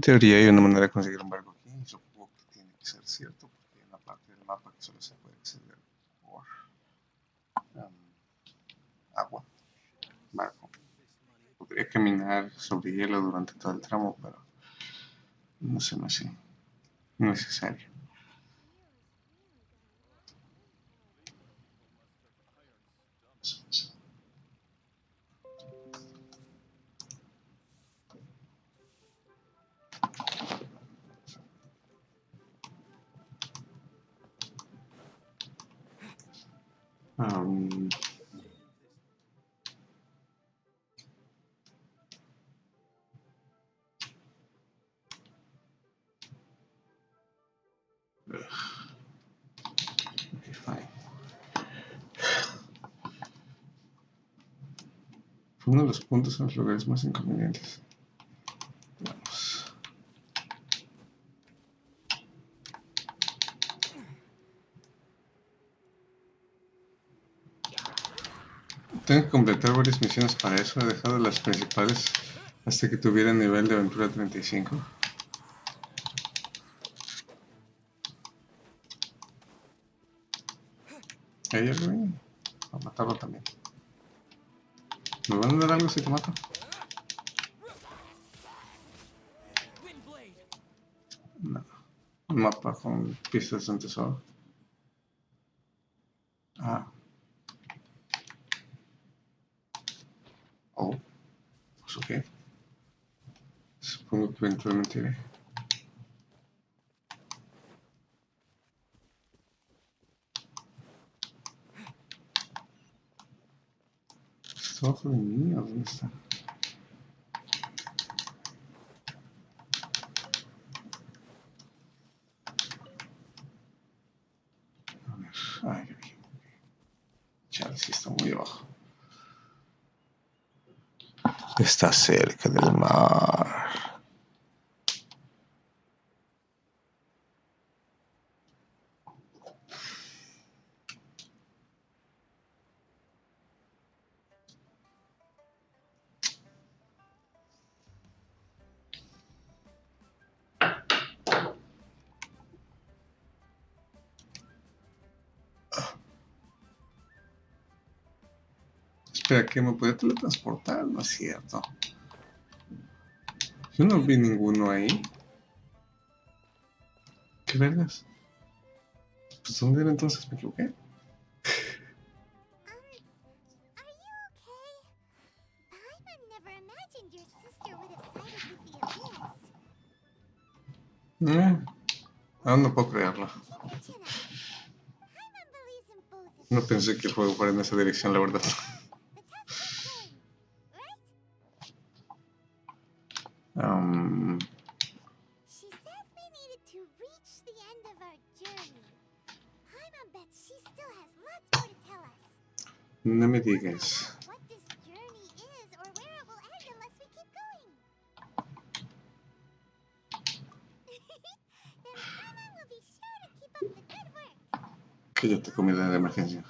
teoría hay una manera de conseguir un barco aquí. Y supongo que tiene que ser cierto, porque hay una parte del mapa que solo se puede acceder por agua, barco. Podría caminar sobre hielo durante todo el tramo, pero no se me hace necesario. Okay, fine. Fue uno de los puntos en los lugares más inconvenientes. Vamos. Tengo que completar varias misiones para eso. He dejado las principales hasta que tuviera nivel de aventura 35. ¿Hay algo ahí? A matarlo también. ¿Me van a dar algo si te mato? No. Un mapa con pistas de un tesoro. Ah. Oh. Pues ok. Supongo que eventualmente iré. ¿Está abajo de mí o dónde está? A ver. Ay, ay. Chale, sí está muy abajo. Está cerca del mar. Espera, ¿que me puede teletransportar? No es cierto. Yo no vi ninguno ahí. ¿Qué vergas? Pues ¿dónde era entonces? ¿Me equivoqué? Aún no puedo creerlo. No pensé que el juego fuera en esa dirección, la verdad. No me digas. Que yo te comida de emergencia.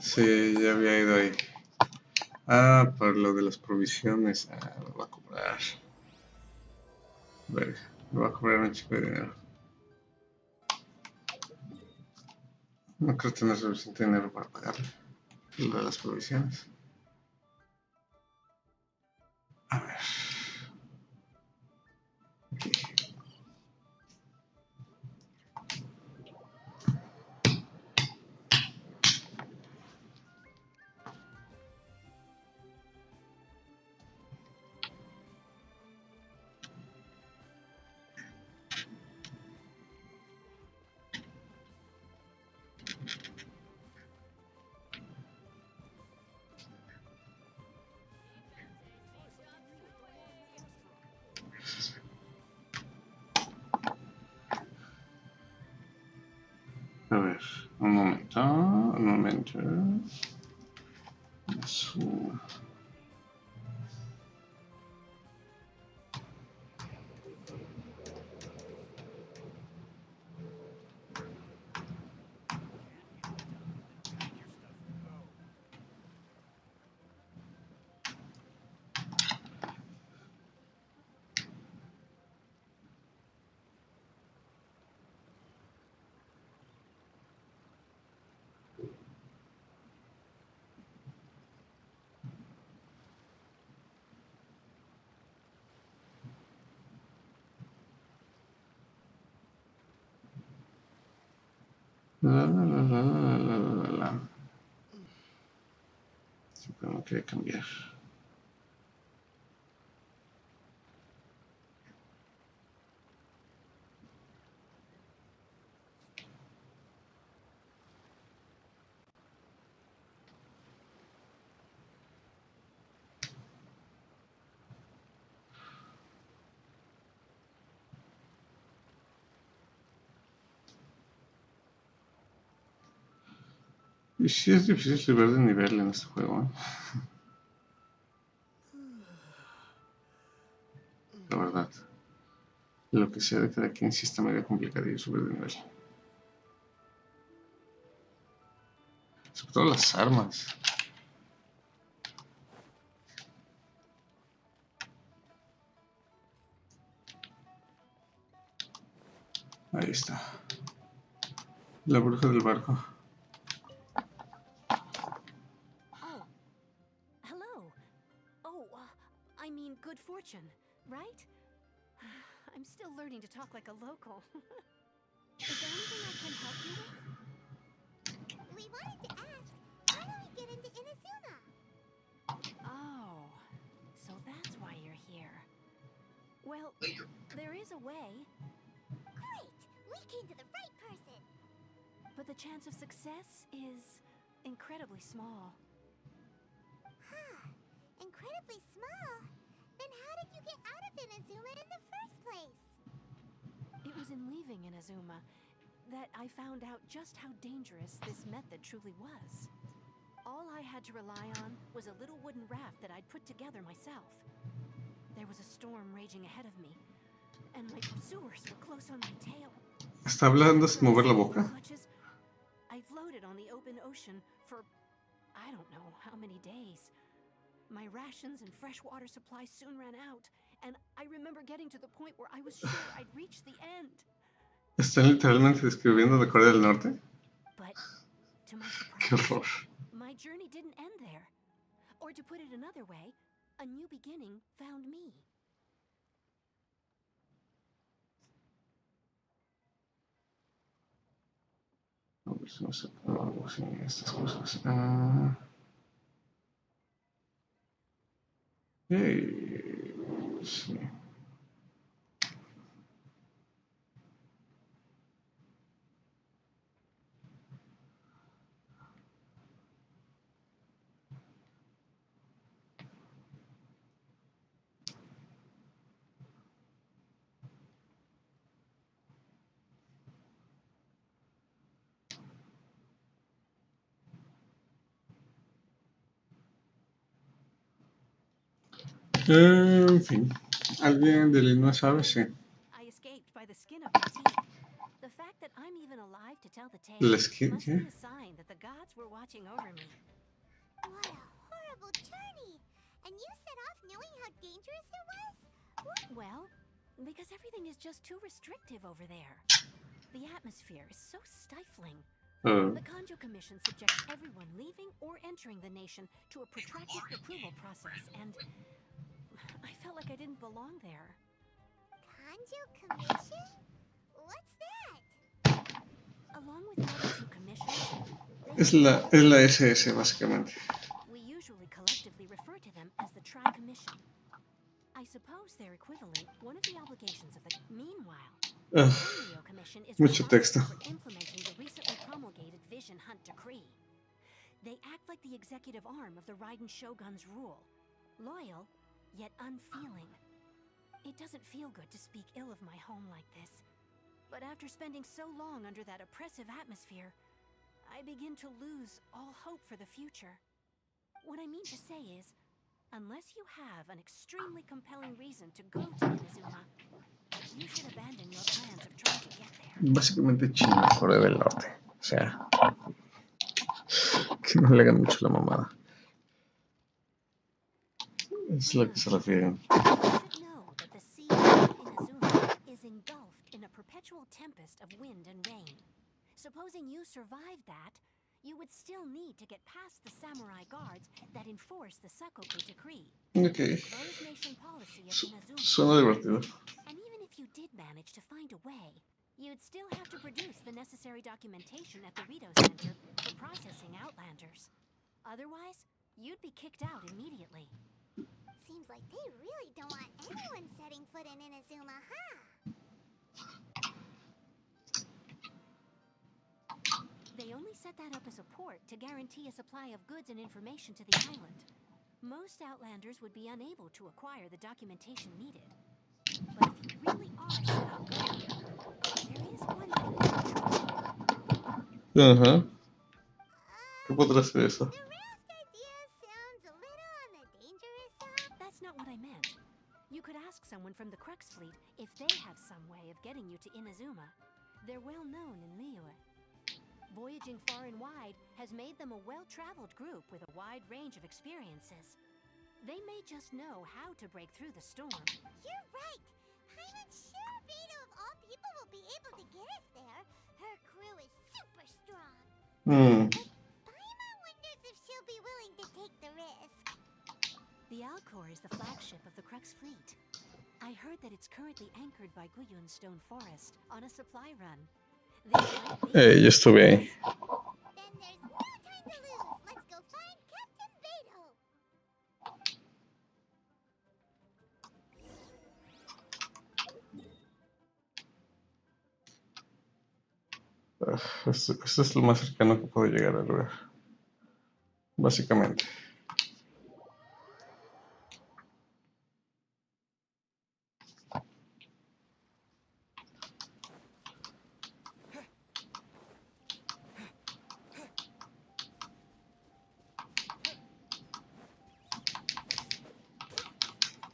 Sí, ya había ido ahí. Ah, para lo de las provisiones. Ah, me va a cobrar. Verga, me va a cobrar un chico de dinero. No creo tener suficiente dinero para pagarle lo de las provisiones. A ver. Aquí. A ver, un momento, un momento. Eso. La, la, la, la, la, la, la, la. Siempre me quiere cambiar. Y sí es difícil subir de nivel en este juego, ¿eh? La verdad. Lo que sea de cada quien sí está medio complicado subir de nivel. Sobre todo las armas. Ahí está. La bruja del barco. Oh, hello. Oh, I mean good fortune, right? I'm still learning to talk like a local. Is there anything I can help you with? We wanted to ask, how do we get into Inazuma? Oh, so that's why you're here. Well, there is a way, Great! We came to the right person! but the chance of success is incredibly small. Huh. Incredibly small? Then how did you get out of Inazuma in the first place? It was in leaving Inazuma that I found out just how dangerous this method truly was. All I had to rely on was a little wooden raft that I'd put together myself. There was a storm raging ahead of me, and my pursuers were close on my tail. ¿Está hablando sin mover la boca? I floated on the open ocean for I don't know how many days. My rations and fresh water supply soon ran out, and I remember getting to the point where I was sure I'd reached the end. ¿Están literalmente describiendo de Corea del Norte? But to my ¡Qué surprise, horror! my journey didn't end there. Or to put it another way, a new beginning found me. A ver si no se puede algo así, estas cosas. Sí. En fin. ¿Alguien de Illinois sabe? Sí. I escaped by the skin of my teeth. The fact that I'm even alive to tell the tale ¿La skin? must ¿Qué? be a sign that the gods were watching over me. What a horrible journey! And you set off knowing how dangerous it was? What? Well, because everything is just too restrictive over there. The atmosphere is so stifling. The Kanjo Commission subjects everyone leaving or entering the nation to a protracted approval process, and I felt like I didn't belong there. Kanjo Commission? What's that? Along with the other two commissions, Es la SS, básicamente. we usually collectively refer to them as the Tri-Commission. I suppose their equivalent, one of the obligations of the... Meanwhile, the Tenryo Commission is Mucho texto. responsible for implementing the recently promulgated Vision Hunt Decree. They act like the executive arm of the Raiden Shogun's rule. Loyal, yet unfeeling. It doesn't feel good to speak ill of my home like this. But after spending so long under that oppressive atmosphere, I begin to lose all hope for the future. What I mean to say is, unless you have an extremely compelling reason to go to Inazuma, you should abandon your plans of trying to get there. Básicamente China, Corea del Norte. O sea, que no le hagan mucho la mamada. Es lo que se refieren. You should know that the sea around Inazuma is engulfed in a perpetual tempest of wind and rain. Supposing you survived that, you would still need to get past the samurai guards that enforce the Sakoku decree. Ok. Closed nation policy of Inazuma. Suena divertido. And even if you did manage to find a way, you'd still have to produce the necessary documentation at the Rito Center for processing Outlanders. Otherwise, you'd be kicked out immediately. Seems like they really don't want anyone setting foot in Inazuma, huh? They only set that up as a port to guarantee a supply of goods and information to the island. Most Outlanders would be unable to acquire the documentation needed. But if you really are set on going, there is one thing you can try. Ajá. ¿Qué podrá ser eso? The raft idea sounds a little on the dangerous side. That's not what I meant. You could ask someone from the Crux fleet if they have some way of getting you to Inazuma. They're well known in Liyue. Voyaging far and wide has made them a well-traveled group with a wide range of experiences. They may just know how to break through the storm. You're right. I'm sure Beto of all people will be able to get us there. Her crew is super strong. But Paima wonders if she'll be willing to take the risk. The Alcor is the flagship of the Crux fleet. I heard that it's currently anchored by Guyun Stone Forest on a supply run. Yo estuve ahí. Then there's no time to lose. Let's go find Captain Beto. Esto es lo más cercano que puedo llegar al lugar. Básicamente.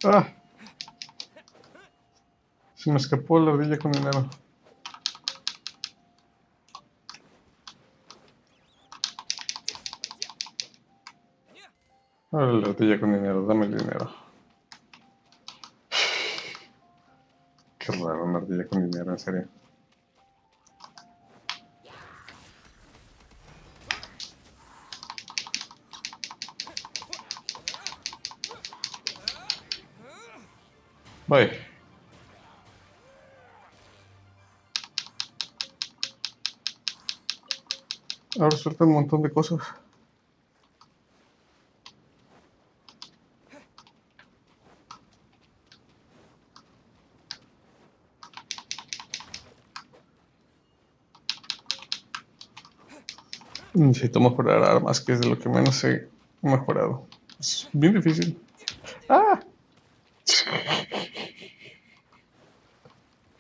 ¡Ah! Se me escapó la ardilla con dinero. Ahora la ardilla con dinero, dame el dinero. Qué raro, una ardilla con dinero, en serio. Bye. Ahora suelta un montón de cosas. Necesito mejorar armas, que es de lo que menos he mejorado. Es bien difícil. ¡Ah!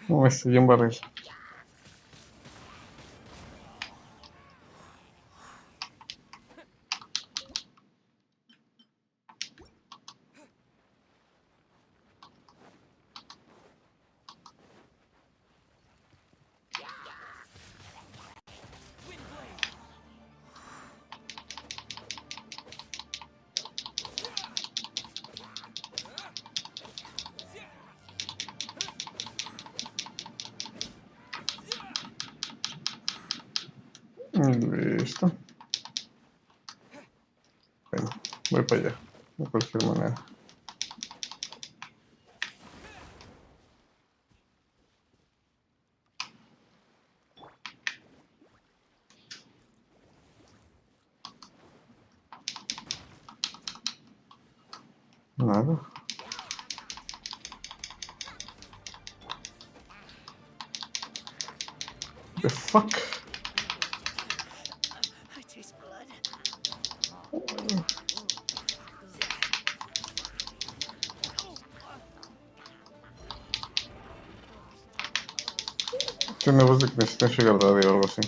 No me estoy en barril. Listo. Bueno, voy para allá, de cualquier manera. Nada. The fuck? I taste blood. Tiene voz de que necesita un sugar daddy o algo así.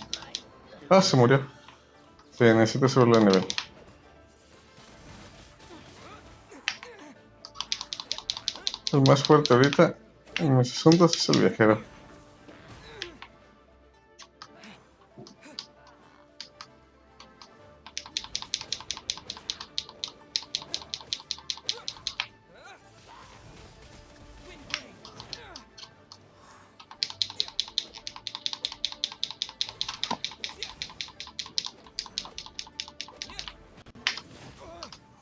Ah, se murió. Sí, necesita subirlo de nivel. El más fuerte ahorita en mis asuntos es el viajero.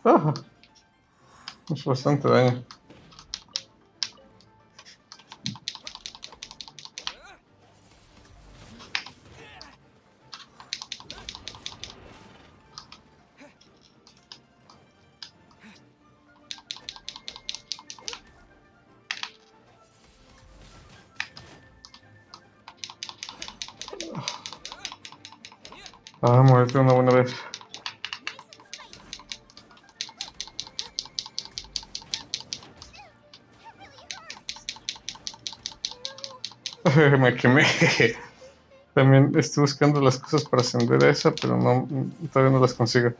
Ajá, es bastante daño. Ah, muerte una buena vez. Me quemé. También estoy buscando las cosas para ascender a esa, pero no, todavía no las consigo.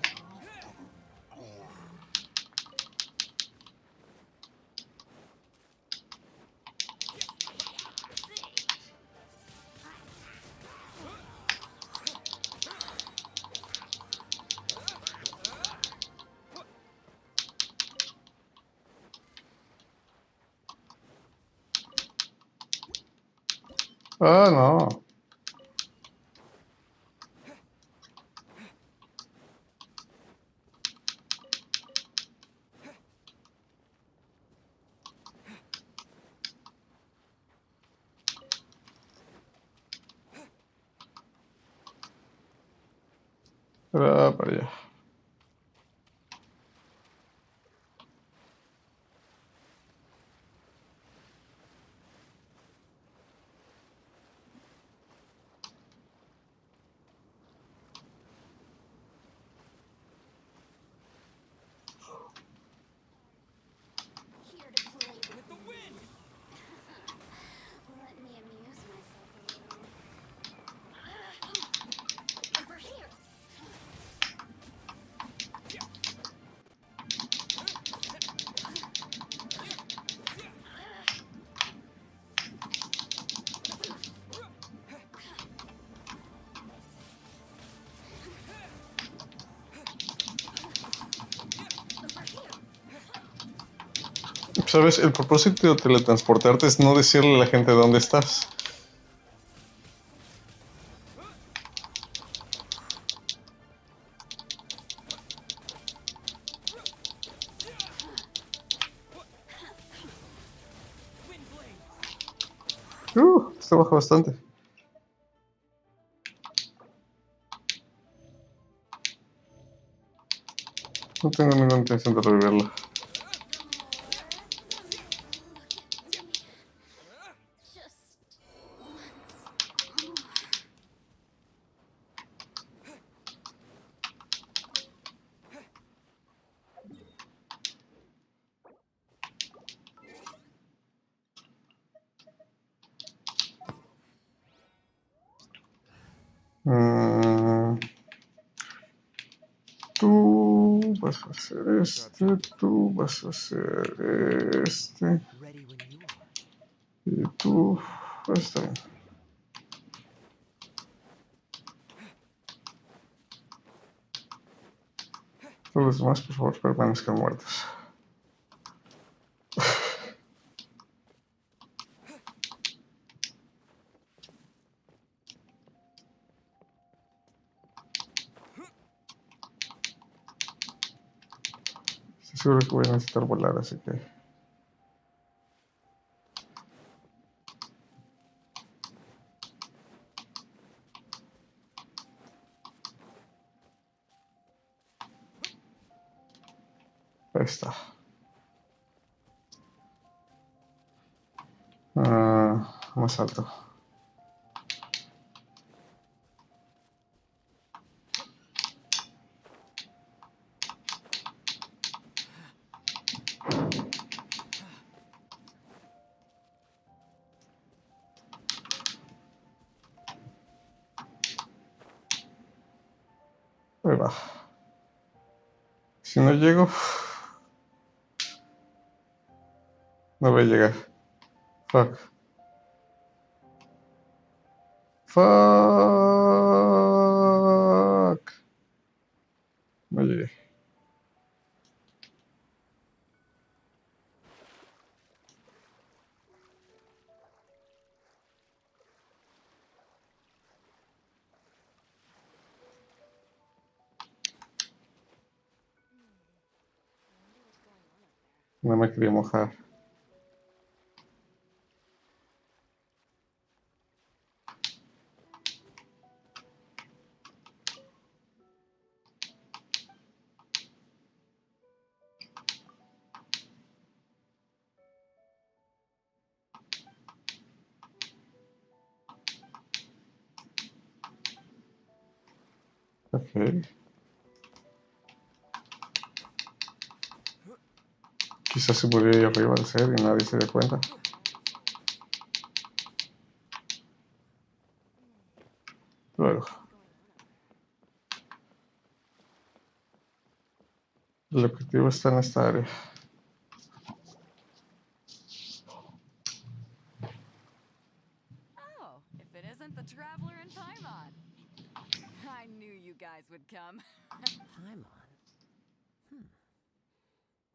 Ah, no. Ah, para allá. Here to play with the wind. Let me amuse myself a little. Over here. ¿Sabes? El propósito de teletransportarte es no decirle a la gente dónde estás. Esto baja bastante. No tengo ninguna intención de revivirlo. Tú vas a hacer este, tú vas a hacer este. Y tú, está bien. Todos los demás, por favor, permanezcan muertos. Estoy seguro que voy a necesitar volar, así que... Ahí está. Más alto. Ahí va. Si no llego, no voy a llegar. Fuck. Fuck. No llegué. No me quería mojar. Ok. Quizás se murió ahí arriba al ser y nadie se dé cuenta. Luego, el objetivo está en esta área. Oh, if it isn't the traveler in Paimon. I knew you guys would come. Paimon?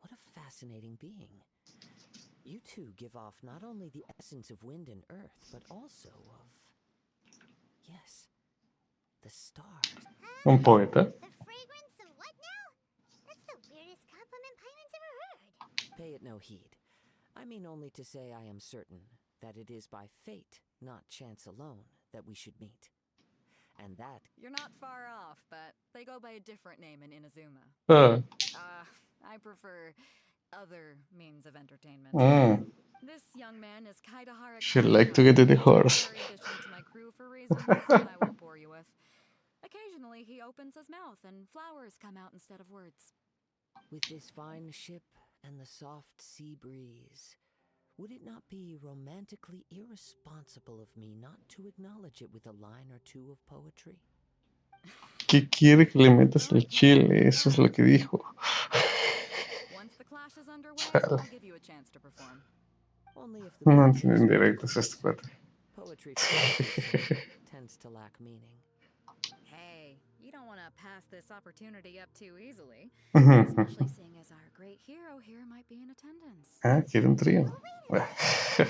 What a fascinating being. You two give off not only the essence of wind and earth, but also of... Yes, the stars. Un poeta. The fragrance of what now? That's the weirdest compliment Paimon's ever heard. Pay it no heed. I mean only to say I am certain that it is by fate, not chance alone, that we should meet. And that... You're not far off, but they go by a different name in Inazuma. I prefer other means of entertainment. This young man is Kaidahara. She'd like to get to the horse. Addition to my crew for reasons I won't bore you with. Occasionally, he opens his mouth and flowers come out instead of words. With this fine ship and the soft sea breeze, would it not be romantically irresponsible of me not to acknowledge it with a line or two of poetry? ¿Qué quiere que le metas el chile? Eso es lo que dijo. Once the clash is underway, Chale. I'll give you a chance to perform. Only if the No mood entienden takes me, of directos course. este cuate. Poetry for poetry's sake tends to lack meaning. Hey, you don't want to pass this opportunity up too easily, especially seeing as our great hero here might be in attendance. Ah, quiere un trío. Also,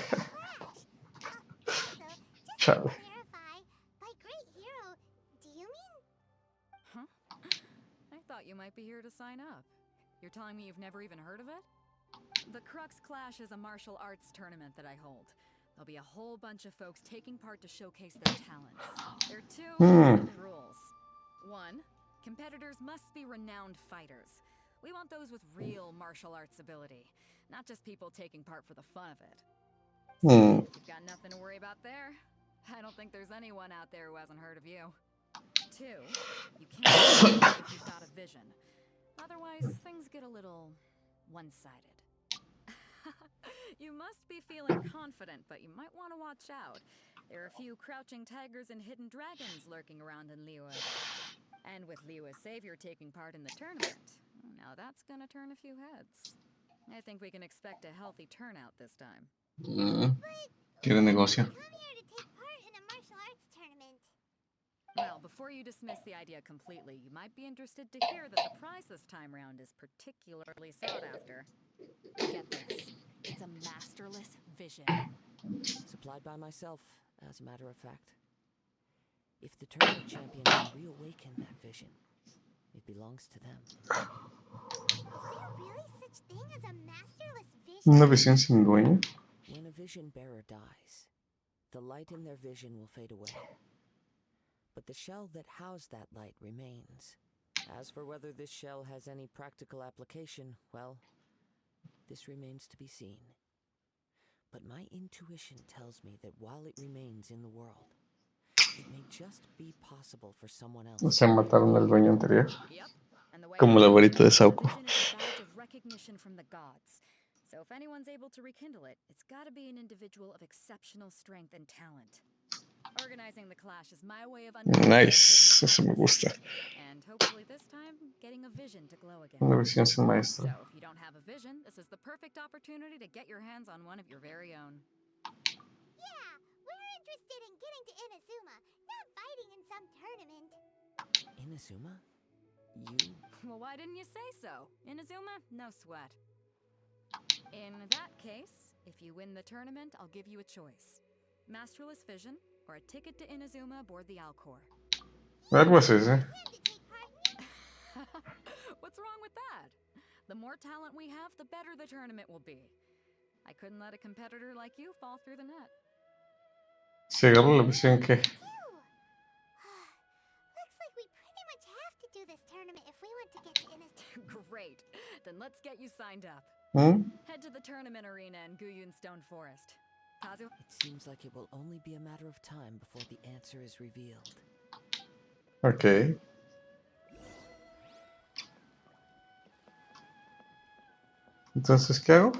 just Chale. to clarify, by great hero, do you mean? Huh? I thought you might be here to sign up. You're telling me you've never even heard of it? The Crux Clash is a martial arts tournament that I hold. There'll be a whole bunch of folks taking part to showcase their talents. There are two important rules. One, competitors must be renowned fighters. We want those with real martial arts ability, not just people taking part for the fun of it. You've got nothing to worry about there. I don't think there's anyone out there who hasn't heard of you. Two, you can't compete if you've got a vision. Otherwise, things get a little one-sided. You must be feeling confident, but you might want to watch out. There are a few crouching tigers and hidden dragons lurking around in Liyue. And with Liyue's savior taking part in the tournament, now that's gonna turn a few heads. I think we can expect a healthy turnout this time. Quiere negocio. Come here to take part in a martial arts tournament. Well, before you dismiss the idea completely, you might be interested to hear that the prize this time round is particularly sought after. Get this. It's a masterless vision. Supplied by myself, as a matter of fact. If the tournament champion can reawaken that vision, it belongs to them. Is there really such thing as a masterless vision? Una visión sin dueño. When a vision bearer dies, the light in their vision will fade away. But the shell that housed that light remains. As for whether this shell has any practical application, well, this remains to be seen. But my intuition tells me that while it remains in the world, it may just be possible for someone else. O sea, mataron al dueño anterior. Yep. And the way Como la varita de a Sauco. vision is a badge of recognition from the gods. So if anyone's able to rekindle it, it's got to be an individual of exceptional strength and talent. Organizing the clash is my way of Nice, eso me gusta. and hopefully this time getting a vision to glow again. Una visión sin maestro. So if you don't have a vision, this is the perfect opportunity to get your hands on one of your very own. Yeah, we're interested in getting to Inazuma, not fighting in some tournament. Inazuma? You? Well, why didn't you say so? Inazuma, no sweat. In that case, if you win the tournament, I'll give you a choice. Masterless Vision, or a ticket to Inazuma aboard the Alcor. Algo así, ¿sí? What's wrong with that? The more talent we have, the better the tournament will be. I couldn't let a competitor like you fall through the net. Si agarro la visión que... Looks like we pretty much have to do this tournament if we want to get to Inazuma. Great. Then let's get you signed up. Head to the tournament arena in Guyun Stone Forest. Kazu? It seems like it will only be a matter of time before the answer is revealed. Ok. Entonces, ¿qué hago?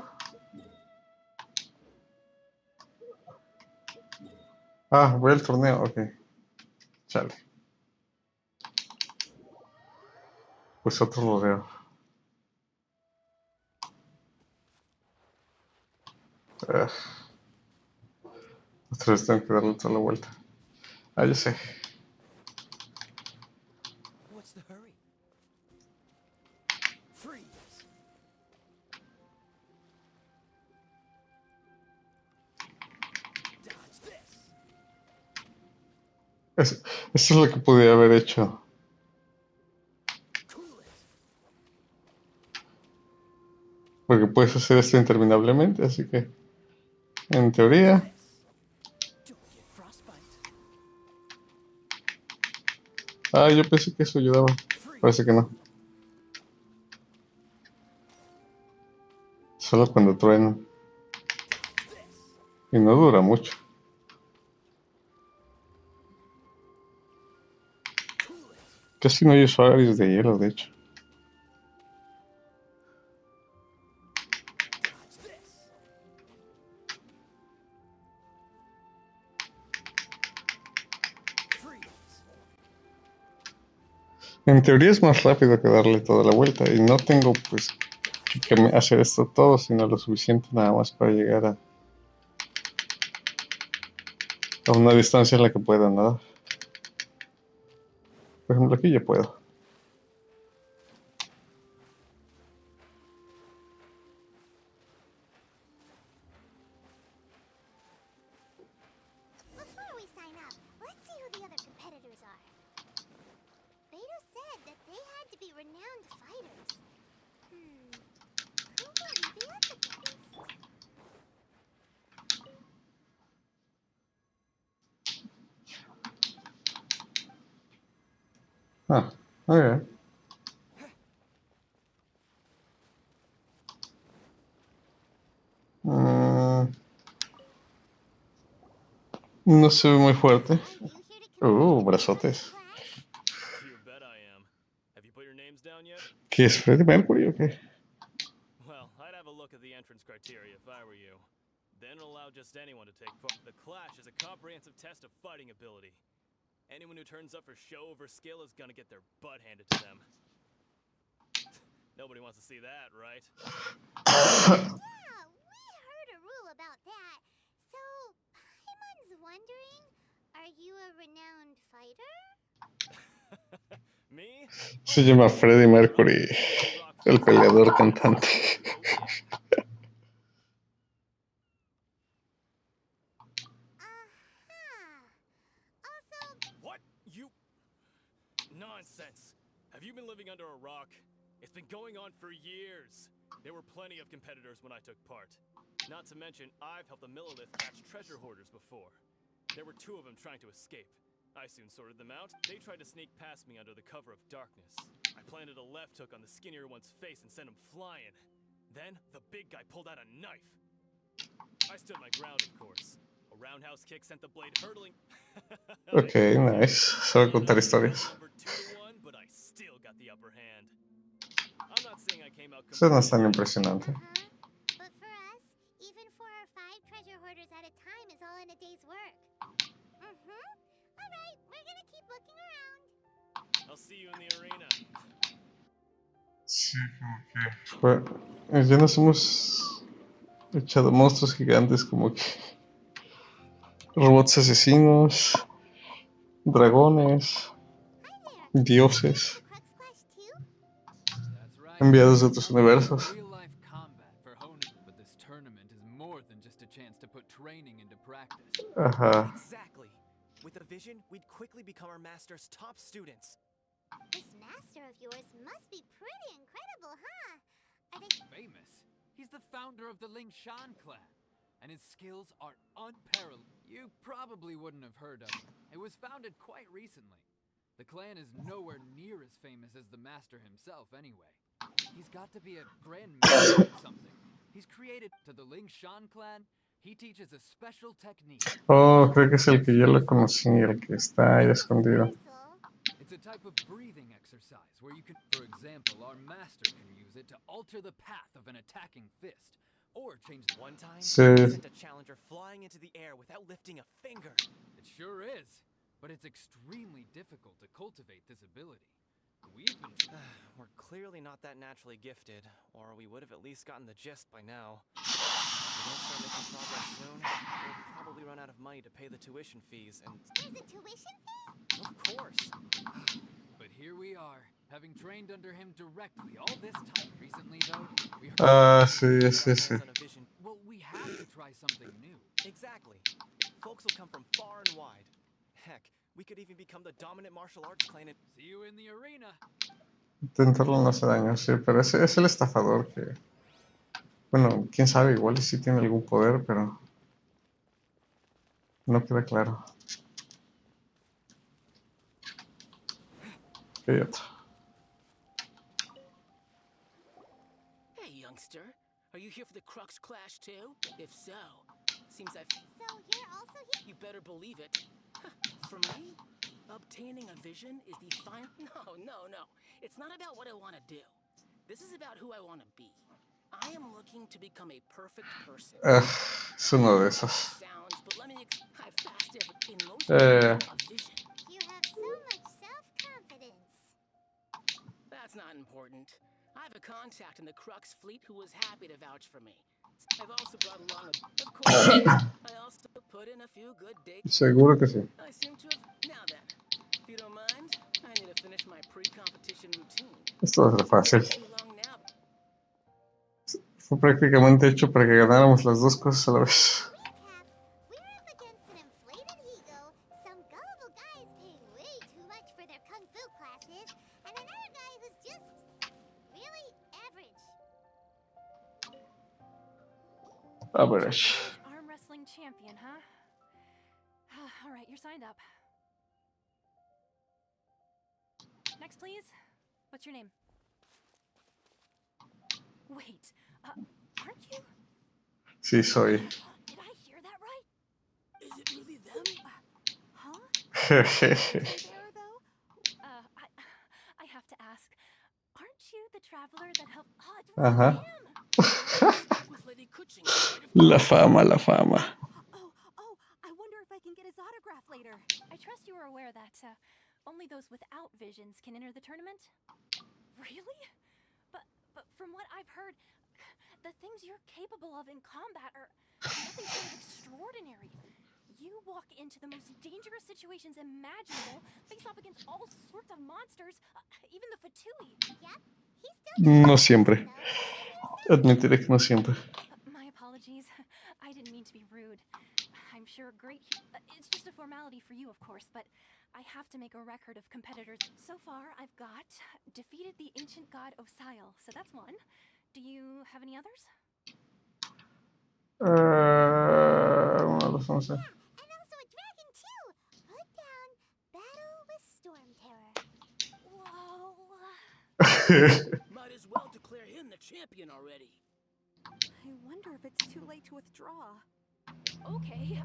Ah, voy al torneo, ok. Chale. Pues otro rodeo. Otra vez tengo que darle toda la vuelta. Ah, ya sé. What's the hurry? Freeze! Dodge this! Eso es lo que podía haber hecho. Cool it! Porque puedes hacer esto interminablemente, así que... En teoría... Don't get frostbite. Ah, yo pensé que eso ayudaba. Parece que no. Solo cuando truenan. Y no dura mucho. Casi no hay usuarios de hielo, de hecho. En teoría es más rápido que darle toda la vuelta. Y no tengo, pues, que hacer esto todo, sino lo suficiente nada más para llegar a una distancia en la que pueda nadar. Por ejemplo, aquí ya puedo. Before we sign up, let's see who the other competitors are. Beto said that they had to be renowned fighters. Who will we be up against? Ah, ok. No se ve muy fuerte. Brazotes. You bet I am. Have you put your names down yet? ¿Qué es Freddie Mercury o qué? Well, I'd have a look at the entrance criteria if I were you. Then allow just anyone to take part. The Clash is a comprehensive test of fighting ability. Anyone who turns up for show over skill is gonna get their butt handed to them. Nobody wants to see that, right? Yeah, we heard a rule about that. So, Paimon's wondering, are you a renowned fighter? Me? Se llama Freddie Mercury, el peleador cantante. What? You... Nonsense. Have you been living under a rock? It's been going on for years. There were plenty of competitors when I took part. Not to mention, I've helped the Millilith catch treasure hoarders before. There were 2 of them trying to escape. I soon sorted them out. They tried to sneak past me under the cover of darkness. I planted a left hook on the skinnier one's face and sent him flying. Then, the big guy pulled out a knife. I stood my ground, of course. A roundhouse kick sent the blade hurtling. Ok, nice. Sabe contar historias. But I still got the upper hand. I'm not saying I came out Eso no es tan impresionante. But for us, even 4 or 5 treasure hoarders at a time is all in a day's work. Alright, we're gonna keep looking around. I'll see you in the arena. Sí, como que ya nos hemos echado monstruos gigantes como que robots asesinos, dragones, Hi there. dioses, The Crux Clash too? That's right. enviados de otros Nothing beats universos. real-life combat for honing, but this tournament is more than just a chance to put training into practice. Ajá. Exactly. With a vision, we'd quickly become our master's top students. This master of yours must be pretty incredible, huh? Are they Famous? He's the founder of the Ling Shan clan, and his skills are unparalleled. You probably wouldn't have heard of him. It was founded quite recently. The clan is nowhere near as famous as the master himself anyway. He's got to be a grand master or something. He's created to the Ling Shan clan. He teaches a special technique. Oh, creo que es el que yo lo conocí, el que está ahí escondido. It's a type of breathing exercise where you can, for example, our master can use it to alter the path of an attacking fist, or change the One time, Sí. we sent a challenger flying into the air without lifting a finger. It sure is, but it's extremely difficult to cultivate this ability. We've been... We're clearly not that naturally gifted, or we would have at least gotten the gist by now. If we don't start making progress soon, we'll probably run out of money to pay the tuition fees, and... There's a tuition fee? Of course! But here we are, having trained under him directly all this time. Recently, though, we are... Ah, sí, sí, sí. On a vision. Well, we have to try something new. Exactly. Folks will come from far and wide. Heck, we could even become the dominant martial arts clan and... See you in the arena. Intentarlo no hace daño, sí, pero ese es el estafador que... Bueno, quién sabe, igual y sí tiene algún poder, pero... No queda claro. ¿Qué hay otro? Hey, youngster. Are you here for the Crux Clash too? If so, seems I've... So you're also here? You better believe it. For me, obtaining a vision is the final... No. It's not about what I want to do. This is about who I want to be. I am looking to become a perfect person. Es uno de esos. Sounds, but let me... I've passed every... In most Eh. people, a vision. You have so much self-confidence. That's not important. I have a contact in the Crux fleet who was happy to vouch for me. I've also brought along a... Of course, I also put in a few good dates. Seguro que sí. I seem to have... Now then, if you don't mind, I need to finish my pre-competition routine. Esto va a ser fácil. Too long now. Fue prácticamente hecho para que ganáramos las dos cosas a la vez. Recap. We're up against an inflated ego, some gullible guys paying way too much for their kung fu classes, and another guy who's just... really average. Average. Arm wrestling champion, huh? All right, you're signed up. Next, please. What's your name? Wait, aren't you? Sí, soy. Did I hear that right? Is it really them? Huh? Jejeje. There, though? I have to ask. Aren't you the traveler that helped? Oh, it's really Ajá. him. With Lady Kuching. La fama, la fama. Oh, I wonder if I can get his autograph later. I trust you are aware that only those without visions can enter the tournament? Really? But from what I've heard, the things you're capable of in combat are nothing short of extraordinary. You walk into the most dangerous situations imaginable, face off against all sorts of monsters, even the Fatui. Yep. He's still... No siempre. Admitiré que no siempre. My apologies. I didn't mean to be rude. I'm sure it's just a formality for you, of course, but I have to make a record of competitors. So far, I've got defeated the ancient god Osile, so that's one. Do you have any others? Uno, dos, once. Yeah, and also a dragon too. Put down Battle with Storm Terror. Whoa. Might as well declare him the champion already. I wonder if it's too late to withdraw. Okay,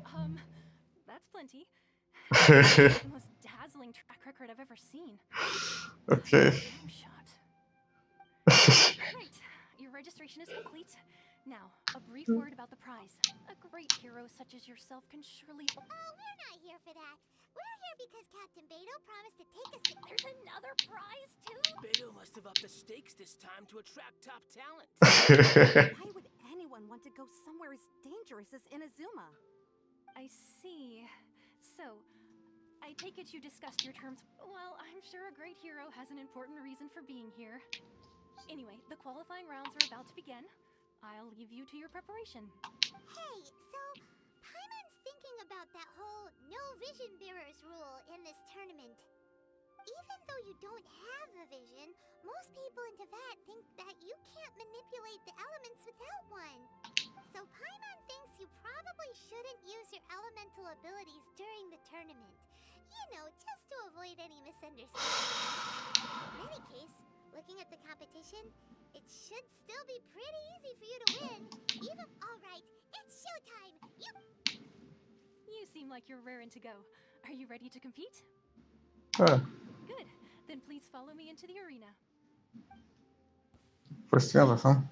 that's plenty. That's the most dazzling track record I've ever seen. Okay. I'm shot. Right, your registration is complete. Now, a brief word about the prize. A great hero such as yourself can surely... Oh, we're not here for that. We're here because Captain Beto promised to take us to... There's another prize, too? Beto must have upped the stakes this time to attract top talent. Why would anyone want to go somewhere as dangerous as Inazuma? I see. So, I take it you discussed your terms. Well, I'm sure a great hero has an important reason for being here. Anyway, the qualifying rounds are about to begin. I'll leave you to your preparation. Hey, so Paimon's thinking about that whole no vision bearers rule in this tournament. Even though you don't have a vision, most people in Teyvat think that you can't manipulate the elements without one. So Paimon thinks you probably shouldn't use your elemental abilities during the tournament. You know, just to avoid any misunderstandings. In any case, looking at the competition, it should still be pretty easy for you to win. Even... Alright, it's showtime! You seem like you're raring to go. Are you ready to compete? Good. Then please follow me into the arena. Pues tienes razón.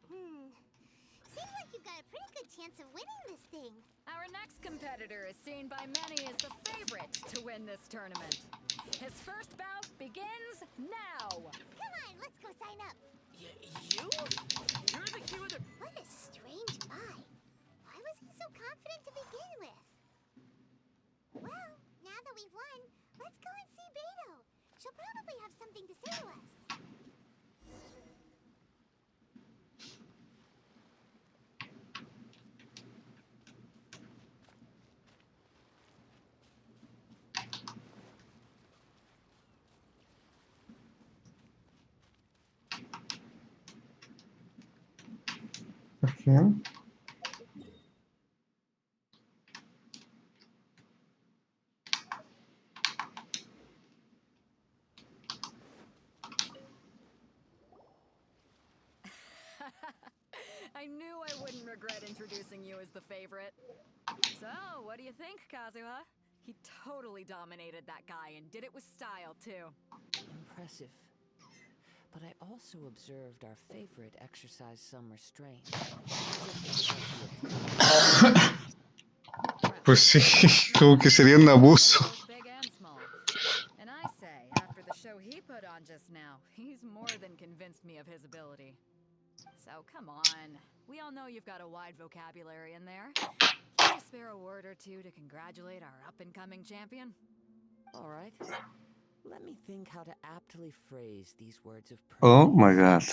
Seems like you've got a pretty good chance of winning this thing. Our next competitor is seen by many as the favorite to win this tournament. His first bout begins now! Come on, let's go sign up. You? You're the hero that... What a strange buy. Why was he so confident to begin with? Well, now that we've won, let's go and see Beto. She'll probably have something to say to us. Okay. I knew I wouldn't regret introducing you as the favorite. So, what do you think, Kazuha? He totally dominated that guy and did it with style, too. Impressive. But I also observed our favorite exercise some restraint. Pues sí, como que sería un abuso. Big and small. And I say, after the show he put on just now, he's more than convinced me of his ability. So come on. We all know you've got a wide vocabulary in there. Can you spare a word or two to congratulate our up-and-coming champion? All right. Let me think how to aptly phrase these words of praise. Oh my god.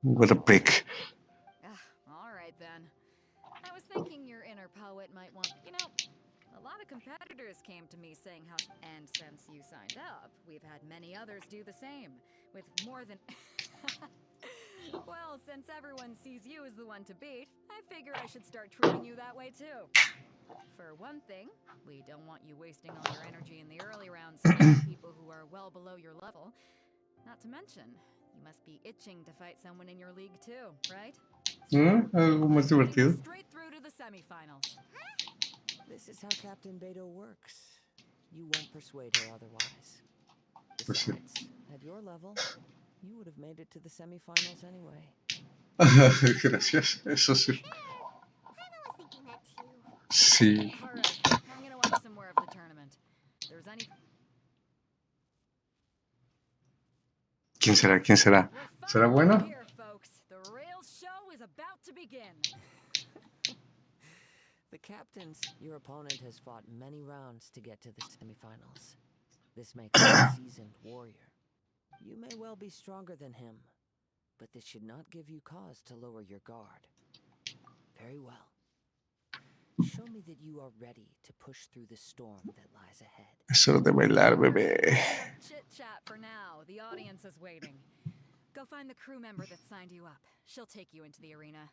What a prick. All right then. I was thinking your inner poet might want... You know, a lot of competitors came to me saying how... And since you signed up, we've had many others do the same. With more than... Well, since everyone sees you as the one to beat, I figure I should start treating you that way too. For one thing, we don't want you wasting all your energy in the early rounds fighting people who are well below your level. Not to mention, you must be itching to fight someone in your league too, right? Algo más divertido. Straight through to the semifinals. This is how Captain Beto works. You won't persuade her otherwise. Pues sí. Besides, at your level, you would have made it to the semifinals anyway. Gracias, eso sí. I was thinking that too. Sí. All right, I'm gonna watch some more of the tournament. If there's any... ¿Quién será? ¿Quién será? ¿Será bueno? Here, folks. The real show is about to begin. The captains, your opponent has fought many rounds to get to the semifinals. This makes him a seasoned warrior. You may well be stronger than him, but this should not give you cause to lower your guard. Very well. Show me that you are ready to push through the storm that lies ahead. Eso de bailar, bebé. Chit chat for now. The audience is waiting. Go find the crew member that signed you up. She'll take you into the arena.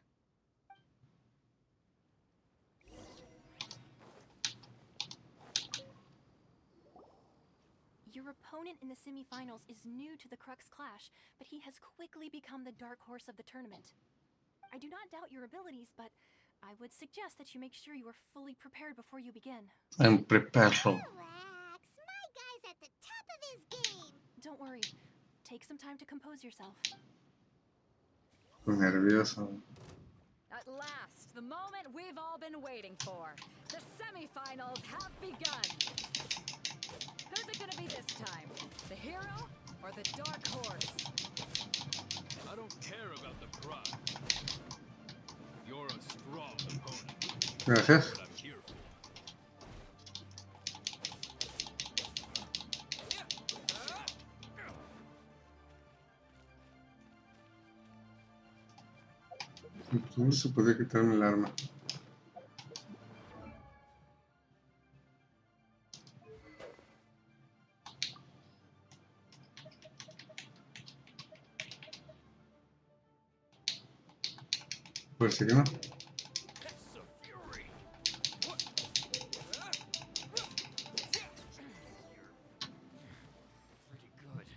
Your opponent in the semifinals is new to the Crux Clash, but he has quickly become the dark horse of the tournament. I do not doubt your abilities, but I would suggest that you make sure you are fully prepared before you begin. And preparo. Relax, my guy's at the top of his game. Don't worry. Take some time to compose yourself. Nervioso. At last, the moment we've all been waiting for. The semifinals have begun. Who's it gonna be this time? The hero or the dark horse? I don't care about the prize. You're a strong opponent. Gracias. That's what I'm here for. ¿Cómo se podía quitarme el arma? Parece que no. Pretty good.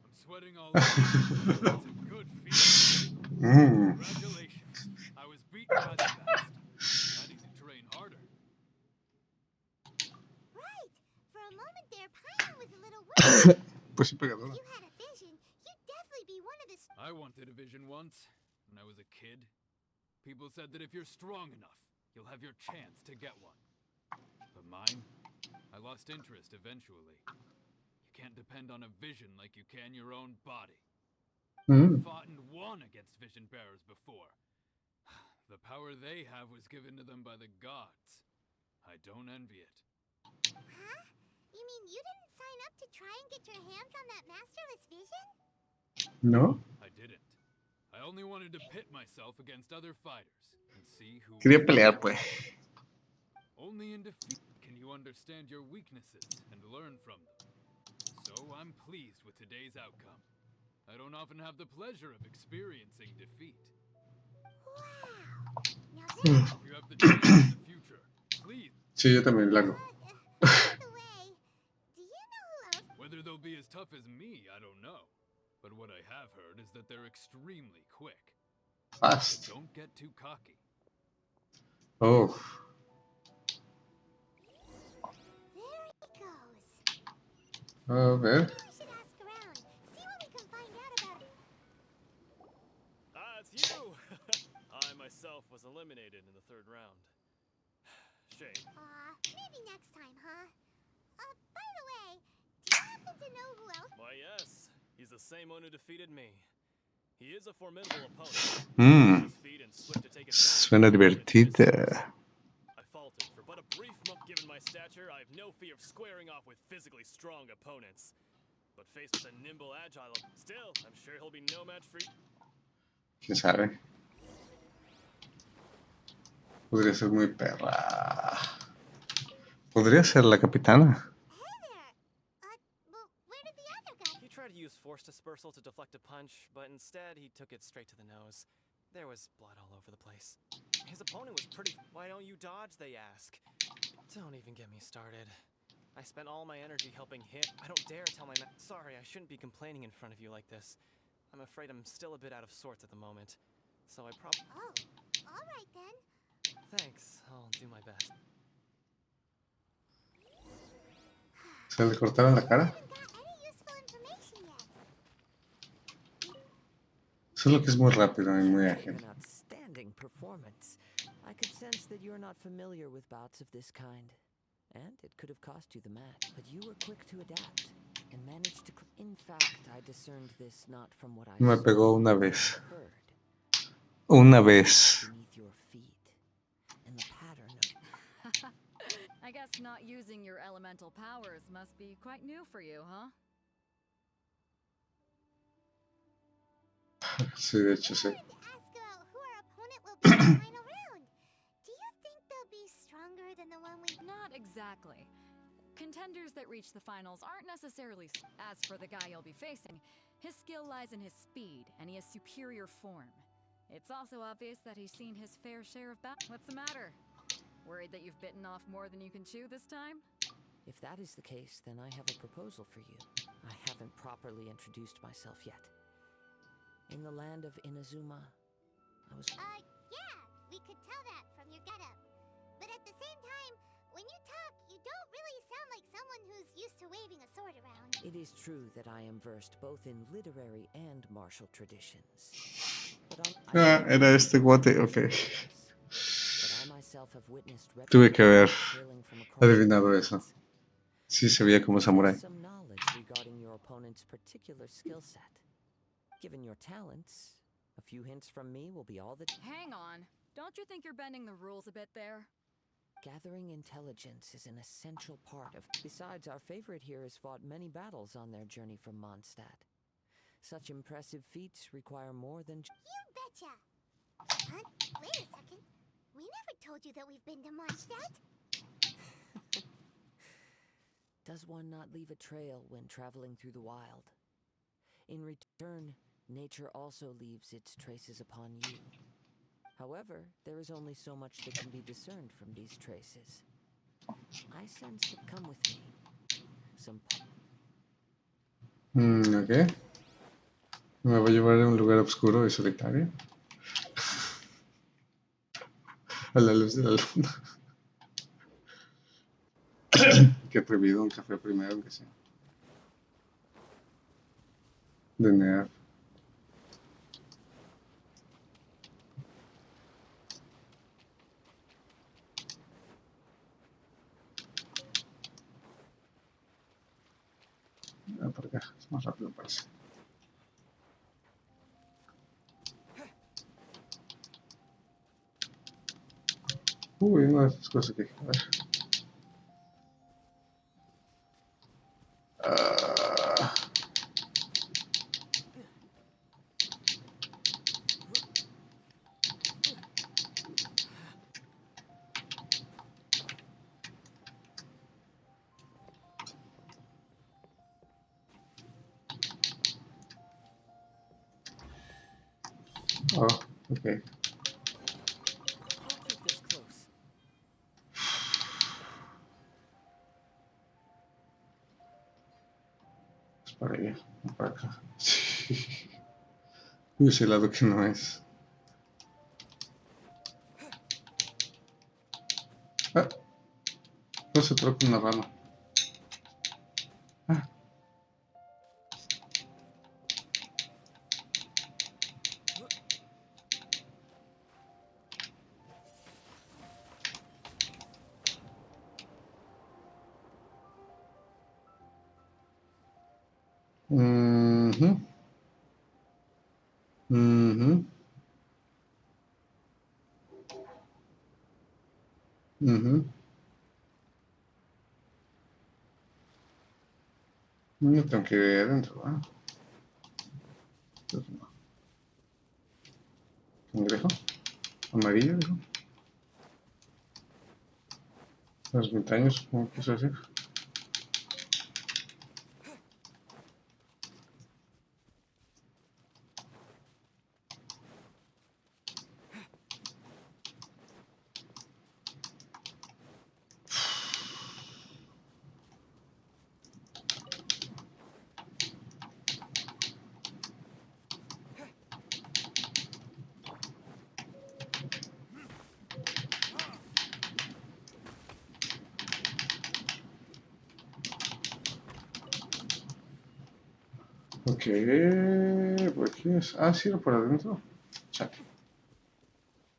I'm sweating all over. It's a good feeling. Congratulations. I was beaten by the best. I need to train harder. Right. For a moment there, Paimon was a little worried. Pues sí, pegadora. If you had a vision, you'd definitely be one of the... I wanted a vision once, when I was a kid. People said that if you're strong enough, you'll have your chance to get one. But mine, I lost interest eventually. You can't depend on a vision like you can your own body. I fought and won against vision bearers before. The power they have was given to them by the gods. I don't envy it. Huh? You mean you didn't sign up to try and get your hands on that masterless vision? ¿No? I didn't. I only wanted to pit myself against other fighters and see who... Quería pelear, pues. Only in defeat can you understand your weaknesses and learn from them. So I'm pleased with today's outcome. I don't often have the pleasure of experiencing defeat. Wow. Now then, If you have the chance in the future, please. Sí, yo también la hago. by the way, do you know who else? Whether they'll be as tough as me, I don't know. But what I have heard is that they're extremely quick. Fast. So don't get too cocky. Oh. There he goes. A ver. Maybe we should ask around, see what we can find out about it. Ah, it's you! I myself was eliminated in the third round. Shame. Maybe next time, huh? By the way, do you happen to know who else? Why, yes. He's the same one who defeated me. He is a formidable opponent. His feet and swift to take advantage. Suena divertido. I faltered for but a brief moment. Given my stature, I have no fear of squaring off with physically strong opponents. But faced with a nimble, agile, still, I'm sure he'll be no match for you. ¿Quién sabe? Podría ser muy perra. Podría ser la capitana. Hey there! Well, where did the other guy... He tried to use force dispersal to deflect a punch, but instead he took it straight to the nose. There was blood all over the place. His opponent was pretty... Why don't you dodge, they ask. Don't even get me started. I spent all my energy helping him. I don't dare tell my Sorry, I shouldn't be complaining in front of you like this. I'm afraid I'm still a bit out of sorts at the moment. So I Oh, all right then. Thanks, I'll do my best. ¿Se le cortaron la I cara? haven't got any useful information yet. Solo que es muy rápido y muy Gave ágil. an outstanding performance. I could sense that you're not familiar with bouts of this kind. And it could have cost you the match, but you were quick to adapt and managed to... In fact, I discerned this not from what I Me saw, pegó una but vez. heard. Una vez. Beneath your feet, and the pattern of... I guess not using your elemental powers must be quite new for you, huh? Sí, de hecho sí. I wanted to ask about who our opponent will be in the final round. Do you think they'll be stronger than the one we... Not exactly. Contenders that reach the finals aren't necessarily... As for the guy you'll be facing, his skill lies in his speed, and he has superior form. It's also obvious that he's seen his fair share of What's the matter? Worried that you've bitten off more than you can chew this time? If that is the case, then I have a proposal for you. I haven't properly introduced myself yet. In the land of Inazuma, I was... yeah, we could tell that from your getup. But at the same time, when you talk, you don't really sound like someone who's used to waiting waving a sword around. It is true that I am versed both in literary and martial traditions. But Era este guate, ok. But I myself have witnessed Tuve que haber hailing from across adivinado the eso. lands. Sí se veía como samurái. Some knowledge regarding your opponent's particular skill set. Given your talents, a few hints from me will be all that. Hang on. Don't you think you're bending the rules a bit there? Gathering intelligence is an essential part of. Besides, our favorite here has fought many battles on their journey from Mondstadt. Such impressive feats require more than. You betcha! Huh? Wait a second. We never told you that we've been to Mondstadt. Does one not leave a trail when traveling through the wild? In return, nature also leaves its traces upon you. However, there is only so much that can be discerned from these traces. I sense that come with me. Some. Ok. Me va a llevar a un lugar oscuro y solitario. A la luz de la luna. Qué atrevido, un café primero, aunque sea. De nerd. Por acá, es más rápido parece. Uy, una de esas cosas que... A ver. Oh, ok. We'll keep this close. Es para allá, no para acá. Sí. Uy, ese lado que no es. Ah, no se troca una rama. Ah. Mhm. Mhm. Mhm. No tengo que ir adentro, ¿ah? Entonces, no. Cangrejo. Amarillo, dijo. Las montañas, supongo que es así. Ok, por aquí es. Ah, sí, era por adentro. Chale.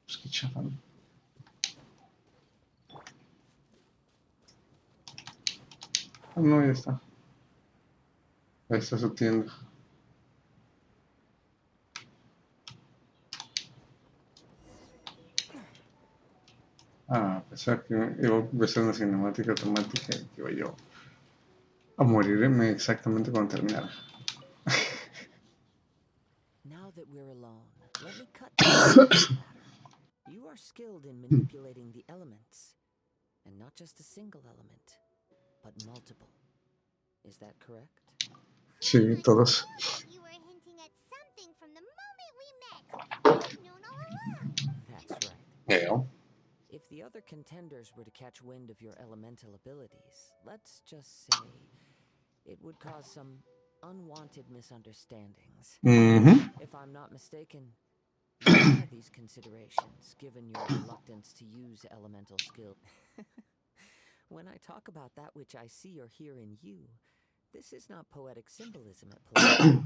Pues qué chafán. Ah, no, ya está. Ahí está su tienda. Ah, pensaba que iba a ser una cinemática automática y que iba yo a morirme exactamente cuando terminara. Now that we're alone, let me cut to the heart of the matter. You are skilled in manipulating the elements, and not just a single element, but multiple. Is that correct? Sí, todos. I knew that you were hinting at something from the moment we met. I've known all along. That's right. Yeah. If the other contenders were to catch wind of your elemental abilities, let's just say it would cause some unwanted misunderstandings. Mhm. If I'm not mistaken, you share these considerations, given your reluctance to use elemental skill. When I talk about that which I see or hear in you, This is not poetic symbolism at play.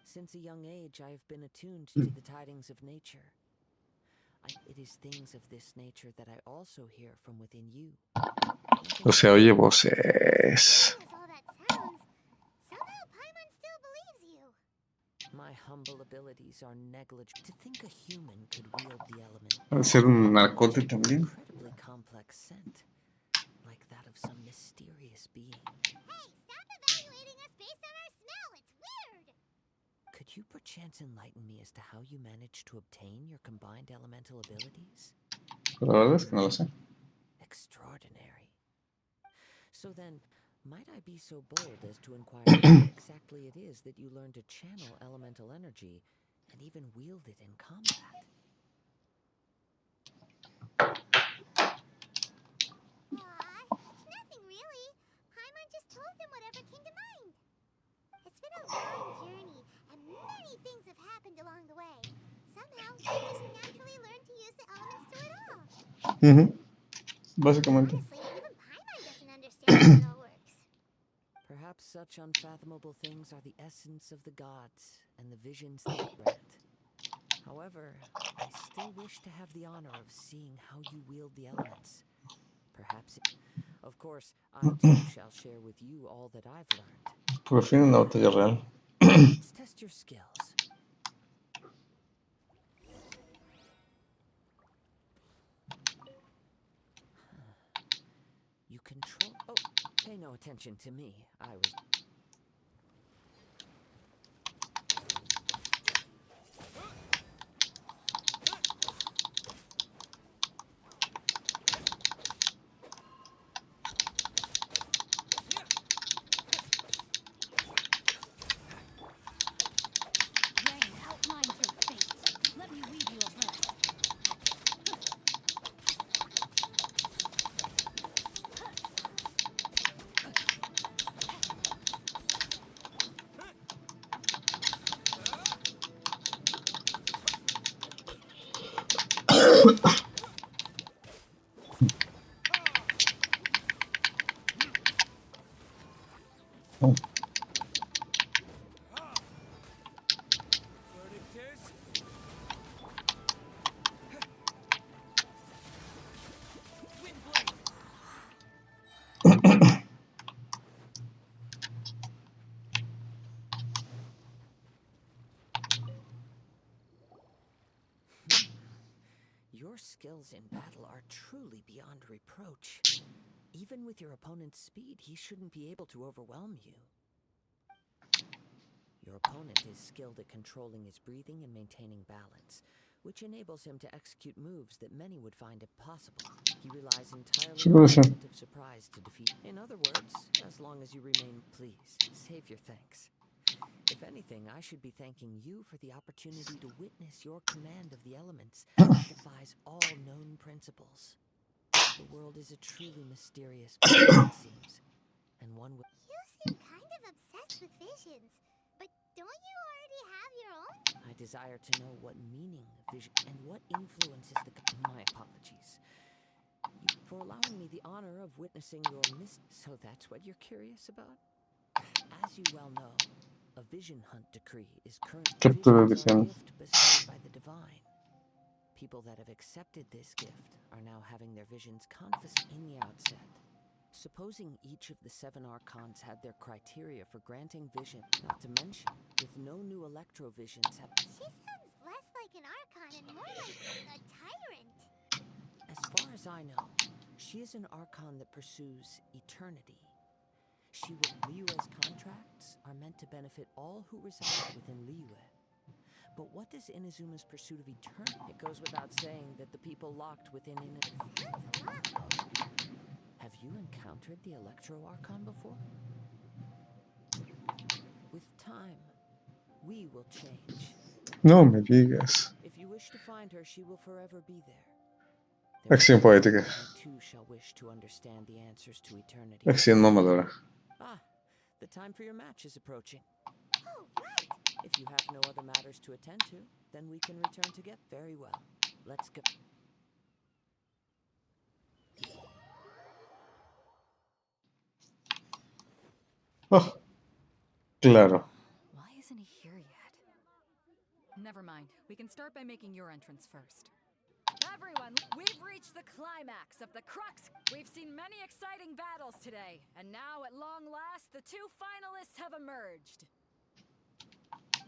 Since a young age, I have been attuned to the tidings of nature. It is things of this nature that I also hear from within you. O sea, oye voces. As all that sounds, somehow Paimon still believes you. My humble abilities are negligible. To think a human could wield the element. ¿Va a ser un narcote también? Incredibly complex scent, like that of some mysterious being. Hey, stop evaluating us based on our smell. It's weird. Could you perchance enlighten me as to how you managed to obtain your combined elemental abilities? La verdad es que no lo sé. Extraordinary. So then, might I be so bold as to inquire how exactly it is that you learn to channel elemental energy and even wield it in combat? It's nothing really. Paimon just told him whatever came to mind. It's been a long journey, and many things have happened along the way. Somehow, he just naturally learned to use the elements through it all. Básicamente. Honestly, even Paimon doesn't understand how it all works. Perhaps such unfathomable things are the essence of the gods and the visions they grant. However, I still wish to have the honor of seeing how you wield the elements. Perhaps, of course, I too shall share with you all that I've learned. Por fin una batalla real. Let's test your skills. You control... Oh, pay no attention to me. I was... Your skills in battle are truly beyond reproach. Even with your opponent's speed, he shouldn't be able to overwhelm you. Your opponent is skilled at controlling his breathing and maintaining balance, which enables him to execute moves that many would find impossible. He relies entirely on the element of surprise to defeat. In other words, as long as you remain, please, save your thanks. If anything, I should be thanking you for the opportunity to witness your command of the elements that defies all known principles. The world is a truly mysterious place, it seems, and one with... You seem kind of obsessed with visions, but don't you already have your own? I desire to know what meaning vision and what influences the... My apologies. For allowing me the honor of witnessing your So that's what you're curious about? As you well know, a vision hunt decree is currently a gift bestowed by the divine. People that have accepted this gift are now having their visions confiscated in the outset. Supposing each of the 7 archons had their criteria for granting vision, not to mention, with no new electrovisions have... She sounds less like an archon and more like a tyrant. As far as I know, she is an archon that pursues eternity. Liyue's contracts are meant to benefit all who reside within Liyue. But what does Inazuma's pursuit of eternity? It goes without saying that the people locked within Have you encountered the Electro Archon before? With time, we will change. No me digas. If you wish to find her, she will forever be there. Acción poética. I too shall wish to understand the answers to eternity. Acción mamadora. Ah, the time for your match is approaching. Oh, right. If you have no other matters to attend to, then we can return to get very well. Let's go. Oh, Claro. Why isn't he here yet? Never mind. We can start by making your entrance first. Everyone, we've reached the climax of the crux. We've seen many exciting battles today, and now at long last, the two finalists have emerged.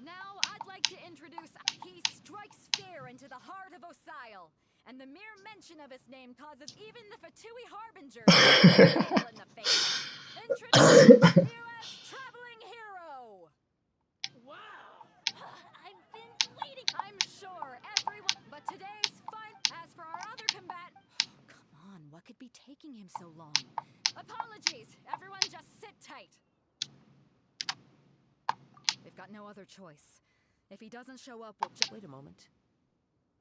Now, I'd like to introduce... He strikes fear into the heart of Osile, and the mere mention of his name causes even the Fatui Harbingers to fall in the face. Introducing U.S. Traveling Hero! Wow! I've been waiting. I'm sure everyone... But today's fine. As for our other combat... Come on, what could be taking him so long? Apologies! Everyone just sit tight. We've got no other choice. If he doesn't show up, we'll just... Wait a moment.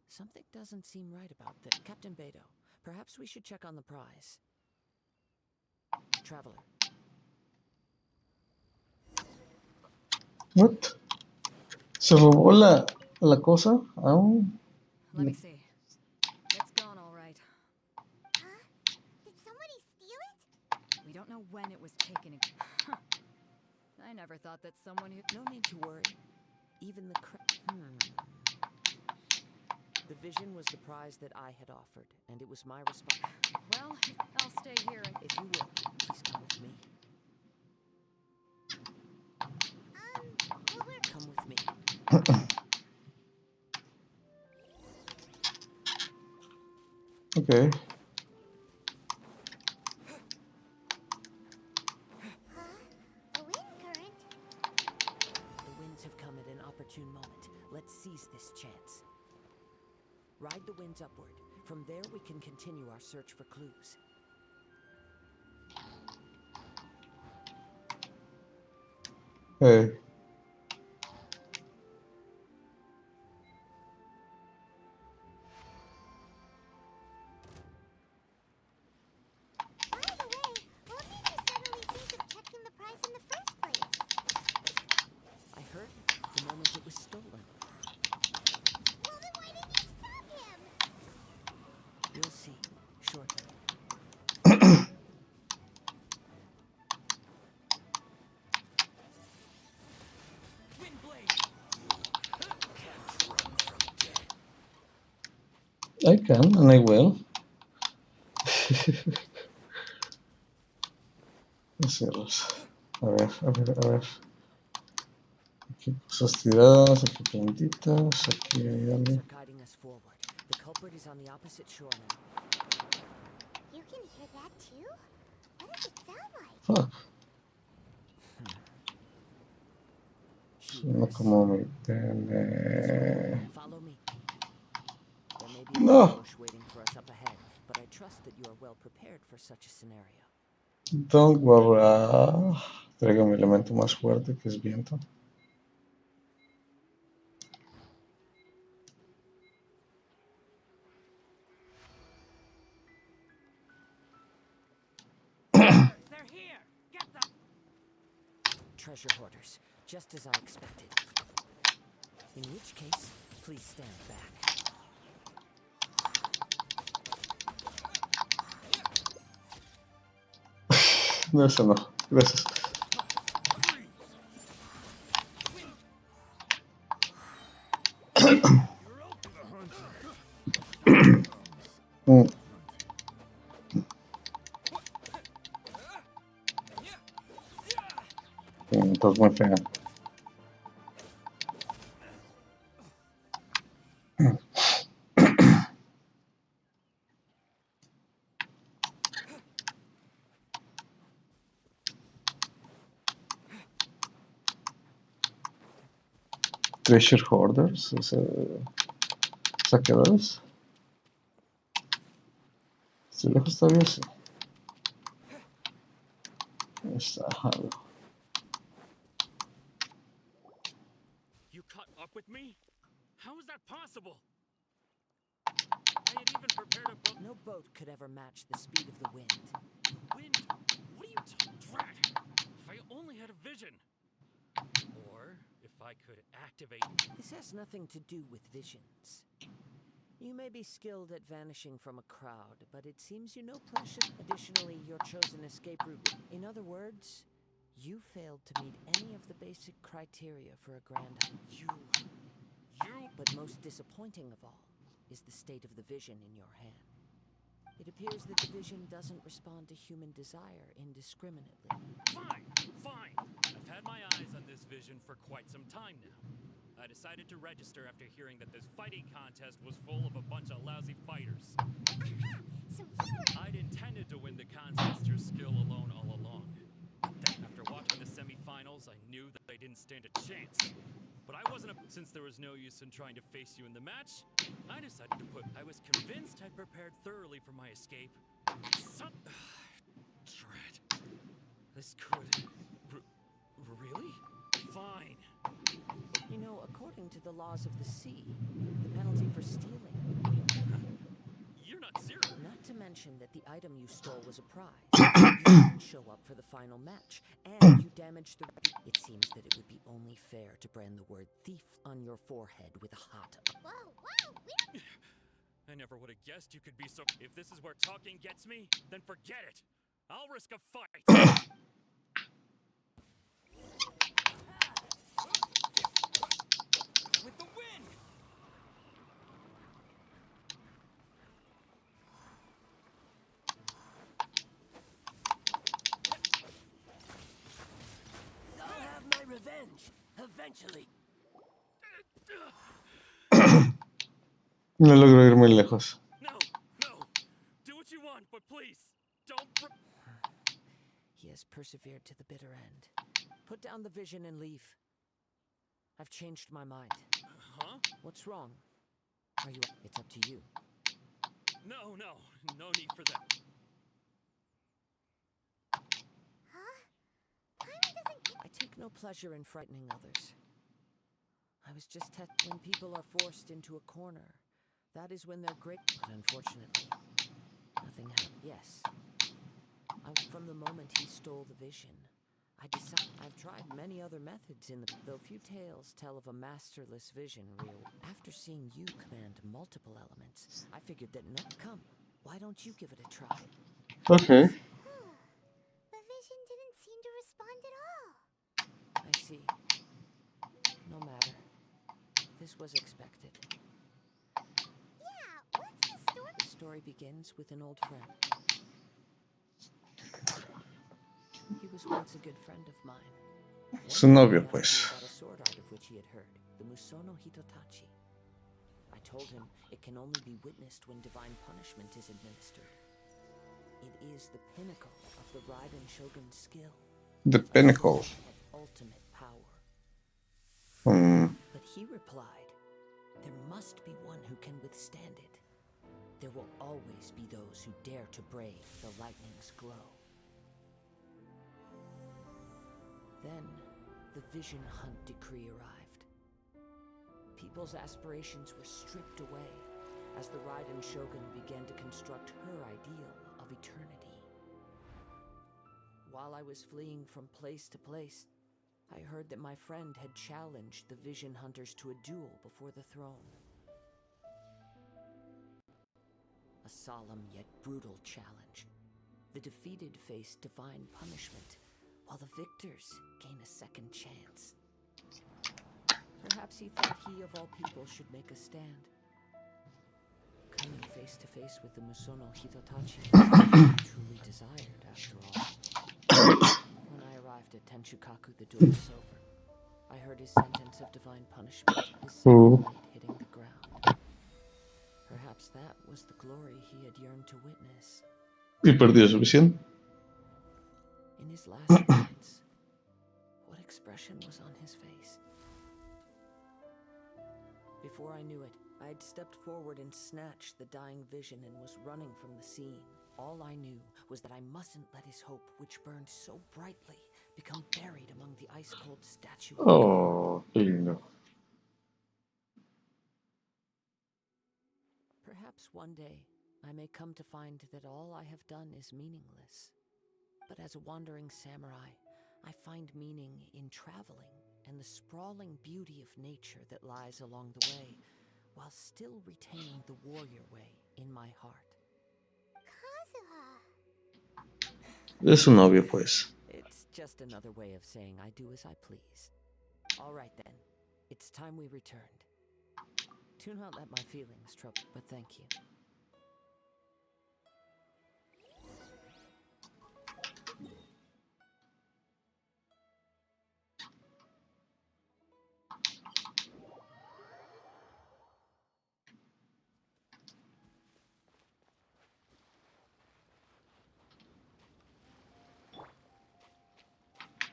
Something doesn't seem right about this. Captain Beto, perhaps we should check on the prize. Traveler. What? ¿Se robó la cosa? Aún. Let me see. It's gone all right. Huh? Did somebody steal it? We don't know when it was taken. I never thought that someone who... No need to worry. Even the The vision was the prize that I had offered, and it was my response. Well, I'll stay here and... If you would, please come with me. Well, we're... Come with me. Okay. The wind current? The winds have come at an opportune moment. Let's seize this chance. Ride the winds upward. From there, we can continue our search for clues. Hey. By the way, what made you suddenly think of checking the prize in the first place? I heard it the moment it was stolen. Well, then why didn't you stop him? You'll see shortly. I can, and I will. Hacerlos. A ver. Aquí cosas tiradas, aquí plantitas, aquí hay algo. Are guiding us forward. The culprit is on the opposite shore now. You can hear that too? What does it sound like? Fuck. Suena como mi pene. Follow me. There may be a No. ambush waiting for us up ahead, but I trust that you are well prepared for such a scenario. Don't worry. Traigo mi elemento más fuerte, que es viento. They're here! Get them! Treasure hoarders, just as I expected. In which case, please stand back. No, eso no. Gracias. Entonces muy fea. Treasure hoarders, saqueadores. Estoy lejos todavía, sí. Ahí está, algo. You caught up with me? How is that possible? I had even prepared a boat. No boat could ever match the speed of the wind. Wind? What are you Drat! If I only had a vision. Or if I could activate... This has nothing to do with visions. You may be skilled at vanishing from a crowd, but it seems you know precious. Additionally, your chosen escape route. In other words, You failed to meet any of the basic criteria for a grand... You... But most disappointing of all is the state of the vision in your hand. It appears that the vision doesn't respond to human desire indiscriminately. Fine. I've had my eyes on this vision for quite some time now. I decided to register after hearing that this fighting contest was full of a bunch of lousy fighters. So you were... I'd intended to win the contest through skill alone all along. Then, after watching the semifinals, I knew that I didn't stand a chance. But I wasn't since there was no use in trying to face you in the match, I decided to put... I was convinced I'd prepared thoroughly for my escape. Dread. This could... really? Fine. You know, according to the laws of the sea, the penalty for stealing... You're not serious. Not to mention that the item you stole was a prize. You didn't show up for the final match, and you damaged the... It seems that it would be only fair to brand the word thief on your forehead with a hot... Whoa, we... I never would have guessed you could be so... If this is where talking gets me, then forget it. I'll risk a fight. With the win! I'll have my revenge, eventually. No logro ir muy lejos. No. Do what you want, but please, don't... He has persevered to the bitter end. Put down the vision and leave. I've changed my mind. Huh? What's wrong? Are you... It's up to you. No need for that. Huh? Paimon doesn't... I take no pleasure in frightening others. I was just when people are forced into a corner, that is when they're great. But unfortunately, nothing happened. Yes. From the moment he stole the vision, I decided... I've tried many other methods though few tales tell of a masterless vision real. After seeing you command multiple elements, I figured that come, why don't you give it a try? Okay. The vision didn't seem to respond at all. I see. No matter. This was expected. Yeah, what's the story? The story begins with an old friend. He was once a good friend of mine. Su novio, pues. About a sword art of which he had heard, the Musono Hitotachi. I told him it can only be witnessed when divine punishment is administered. It is the pinnacle of the Raiden Shogun's skill. The pinnacle. Of ultimate power. But he replied, there must be one who can withstand it. There will always be those who dare to brave the lightning's glow. Then, the Vision Hunt decree arrived. People's aspirations were stripped away as the Raiden Shogun began to construct her ideal of eternity. While I was fleeing from place to place, I heard that my friend had challenged the Vision Hunters to a duel before the throne. A solemn yet brutal challenge. The defeated face divine punishment, while the victors gain a second chance. Perhaps he thought he of all people should make a stand. Coming face to face with the Musono Hitotachi he truly desired, after all. When I arrived at Tenchukaku, the duel was over. I heard his sentence of divine punishment, his severed blade hitting the ground. Perhaps that was the glory he had yearned to witness. Y perdió su visión. In his last moments, what expression was on his face? Before I knew it, I had stepped forward and snatched the dying vision and was running from the scene. All I knew was that I mustn't let his hope, which burned so brightly, become buried among the ice-cold statue of Oh, qué lindo. Perhaps one day I may come to find that all I have done is meaningless. But as a wandering samurai, I find meaning in traveling and the sprawling beauty of nature that lies along the way, while still retaining the warrior way in my heart. Kazuha. Es su novio, pues. It's Just another way of saying I do as I please. All right then. It's time we returned. Do not let my feelings trouble, but thank you.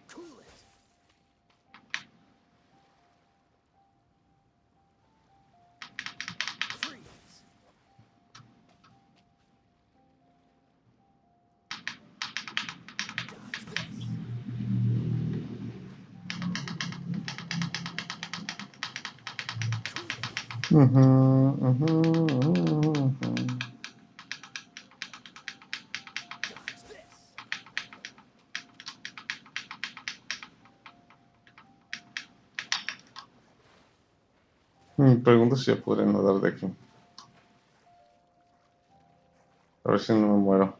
Cool it. Freeze. Dodge this. Dodge this. Me pregunto si ya podré nadar de aquí. A ver si no me muero.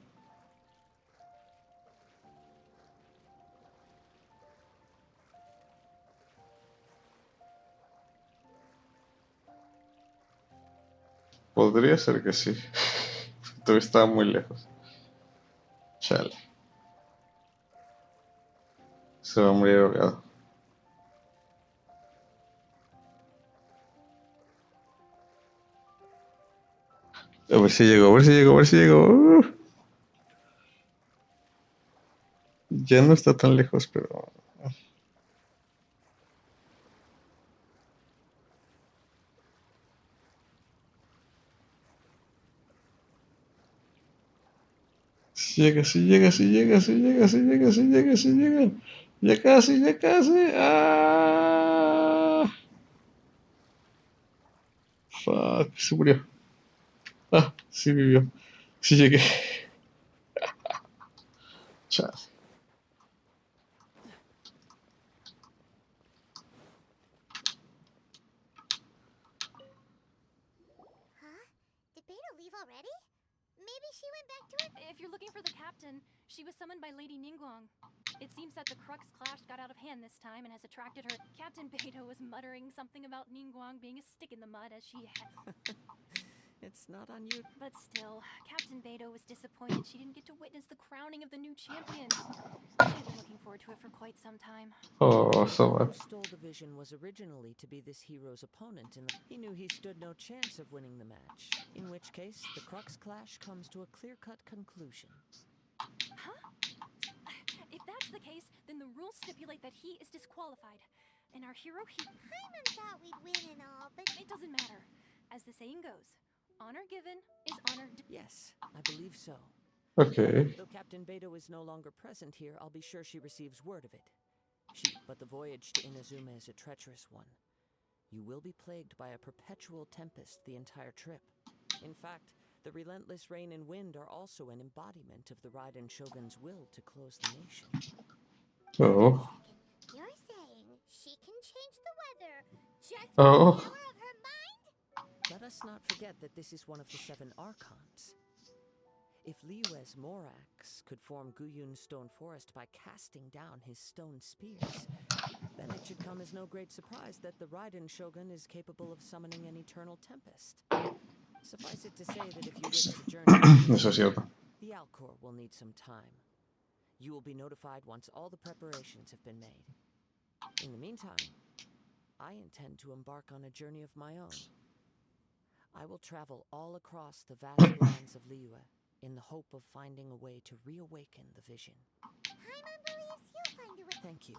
Podría ser que sí. Todavía estaba muy lejos. Chale. Se va a morir ahogado. A ver si llego, a ver si llego, a ver si llego. Ya no está tan lejos, pero... Si llega, si llega, si llega, si llega, si llega, si llega, si llega. Ya casi, ya casi. ¡Ah! Fuck, se murió. Ah, sí vivió. Sí llegué. Chale. Huh? Did Beta leave already? Maybe she went back to her. If you're looking for the captain, she was summoned by Lady Ningguang. It seems that the Crux clash got out of hand this time and has attracted her. Captain Beto was muttering something about Ningguang being a stick in the mud as she had. It's not on you. But still, Captain Beto was disappointed she didn't get to witness the crowning of the new champion. She had been looking forward to it for quite some time. Oh, so The one bad. who stole the vision was originally to be this hero's opponent, and he knew he stood no chance of winning the match. In which case, the Crux clash comes to a clear-cut conclusion. Huh? If that's the case, then the rules stipulate that he is disqualified. And our hero, Paimon thought we'd win and all, but it doesn't matter. As the saying goes, honor given is honor Yes, I believe so. Okay. Though Captain Beto is no longer present here, I'll be sure she receives word of it. But the voyage to Inazuma is a treacherous one. You will be plagued by a perpetual tempest the entire trip. In fact, the relentless rain and wind are also an embodiment of the Raiden Shogun's will to close the nation. Oh. second, you're saying she can change the weather just with Oh. the power of her mind? Let us not forget that this is one of the 7 Archons. If Liyue's Morax could form Guyun's stone forest by casting down his stone spears, then it should come as no great surprise that the Raiden Shogun is capable of summoning an eternal tempest. Suffice it to say that if you wish to journey to Eso es cierto. the Alcor will need some time. You will be notified once all the preparations have been made. In the meantime, I intend to embark on a journey of my own. I will travel all across the vast lands of Liyue in the hope of finding a way to reawaken the vision. Paimon believes you'll find a way. Thank you.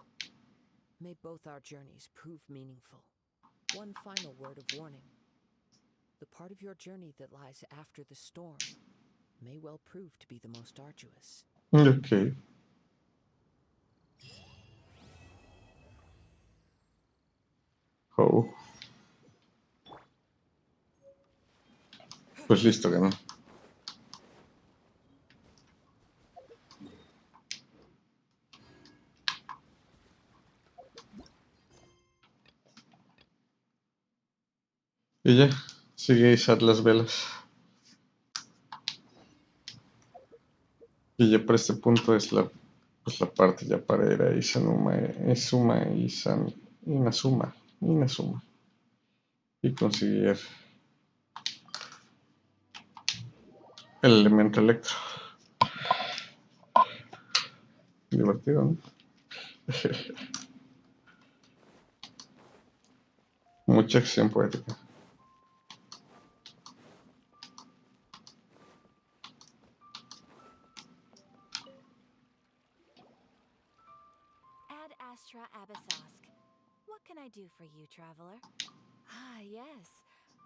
May both our journeys prove meaningful. One final word of warning. The part of your journey that lies after the storm may well prove to be the most arduous. Ok. Oh. Pues listo, ganó. Y ya, sigue izar las velas. Y ya para este punto es la pues la parte ya para ir a Izuma y Inazuma y conseguir el elemento electro. Divertido, ¿no? Mucha acción poética. Ad Astra Abyssosque. What can I do for you, traveler? Ah, yes.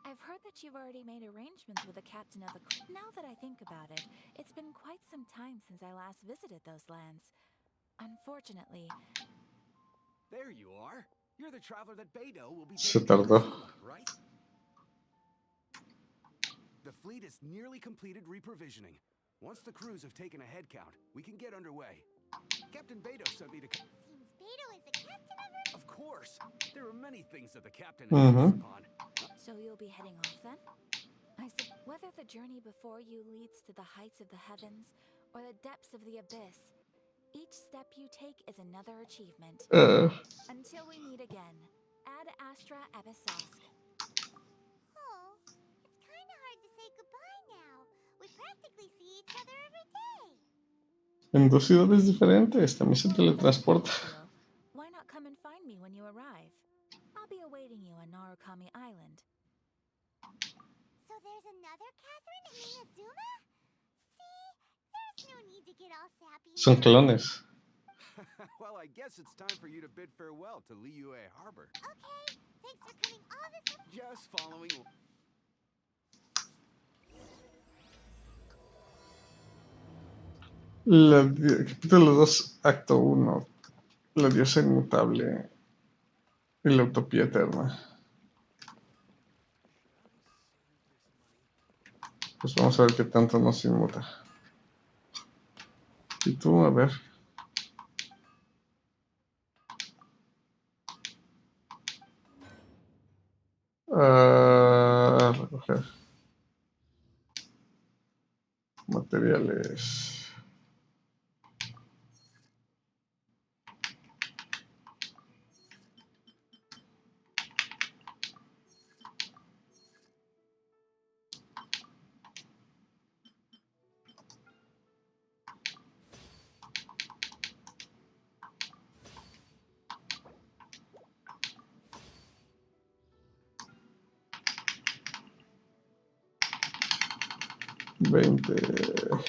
I've heard that you've already made arrangements with the captain of the... Now that I think about it, it's been quite some time since I last visited those lands. Unfortunately... There you are. You're the traveler that Beidou will be Se taking to tardó. Inazuma, right? The fleet is nearly completed reprovisioning. Once the crews have taken a head count, we can get underway. Captain Beidou sent me to... Seems Beidou is the captain of her. Of course! There are many things that the captain insists upon. So you'll be heading off then? Whether the journey before you leads to the heights of the heavens or the depths of the abyss, each step you take is another achievement. Until we meet again, Ad Astra Abyssosque. Oh, it's kind of hard to say goodbye now. We practically see each other every day. En dos ciudades diferentes, también se teletransporta. Why not come and find me when you arrive? I'll be awaiting you on Narukami Island. So there's another Catherine in Inazuma? See, there's no need to get all sappy. Son clones. Well, I guess it's time for you to bid farewell to Liyue Harbor. Okay, thanks for coming all this way. Just following... Capítulo 2, acto 1. La diosa inmutable y la utopía eterna. Pues vamos a ver qué tanto nos inmuta. Y tú, a ver. Recoger. Materiales. $20.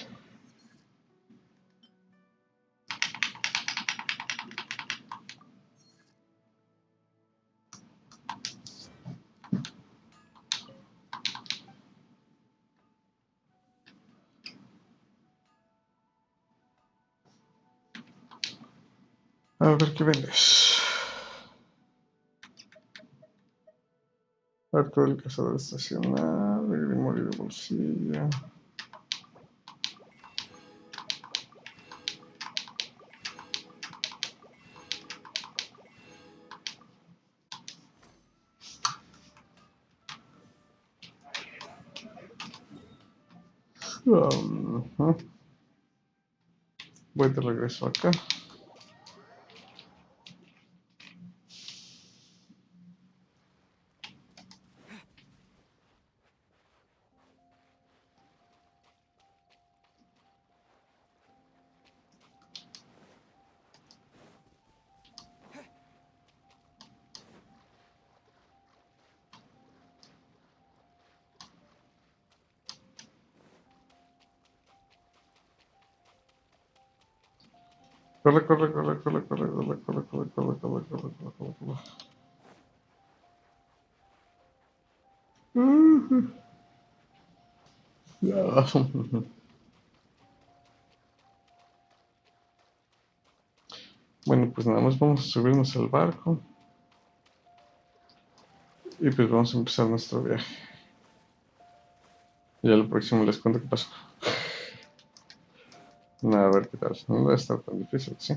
A ver qué vendes. Arco del cazador estacional, grimorio de bolsillo. Voy de regreso acá. Corre, corre, corre, corre, corre, corre, corre, corre, corre, corre, corre, corre, corre, corre. Bueno, pues nada más vamos a subirnos al barco. Y pues vamos a empezar nuestro viaje. Ya lo próximo les cuento qué pasó. A ver qué tal. No debe estar tan difícil, ¿sí?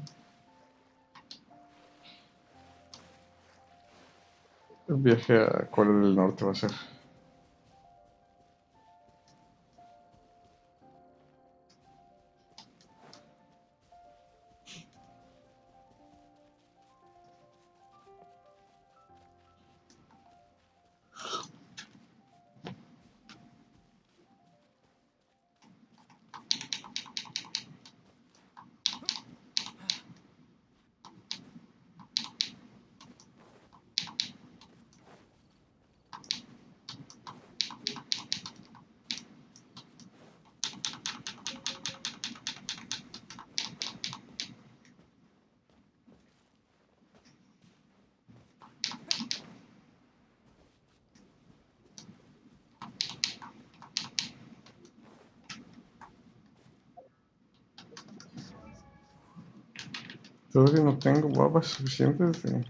El viaje a Corea del Norte va a ser. Creo que no tengo babas suficientes de...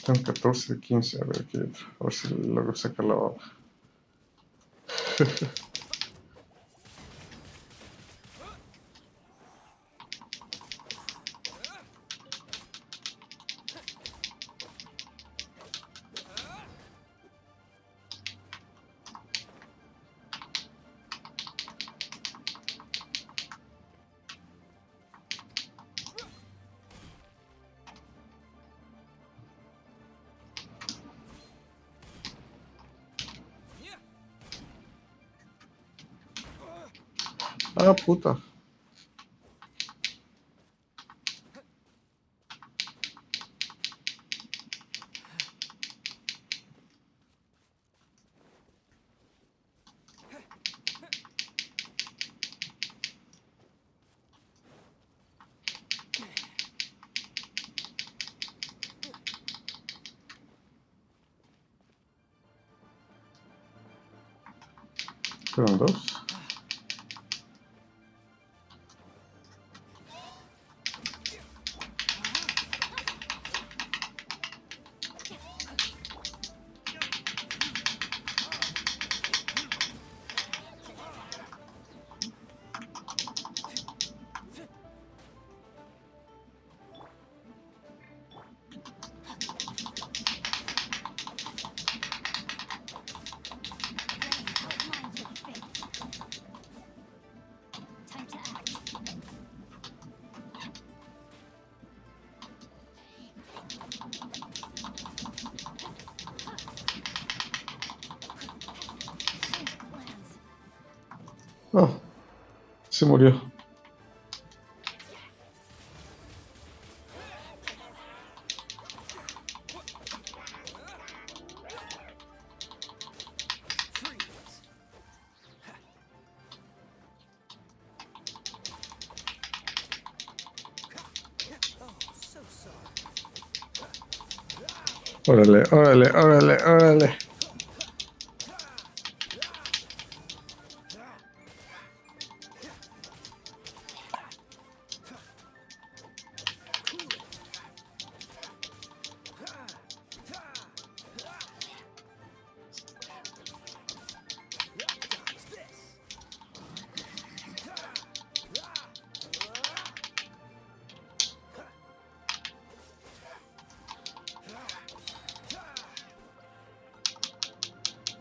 Tengo 14 de 15, a ver qué otro. A ver si logro sacar la baba. Ah, puta. Fueron dos. Oh, se murió. Órale, órale, órale, órale.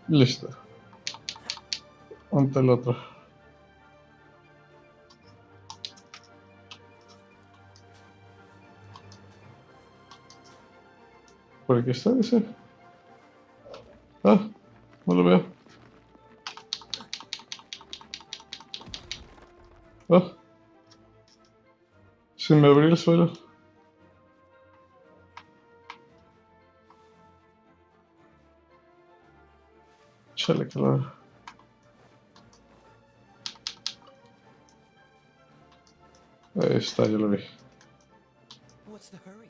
Listo. Ponte el otro. ¿Por aquí está ese? Ah, no lo veo. Ah, se me abrió el suelo. Chale, claro. Ahí está, yo lo vi. What's the hurry?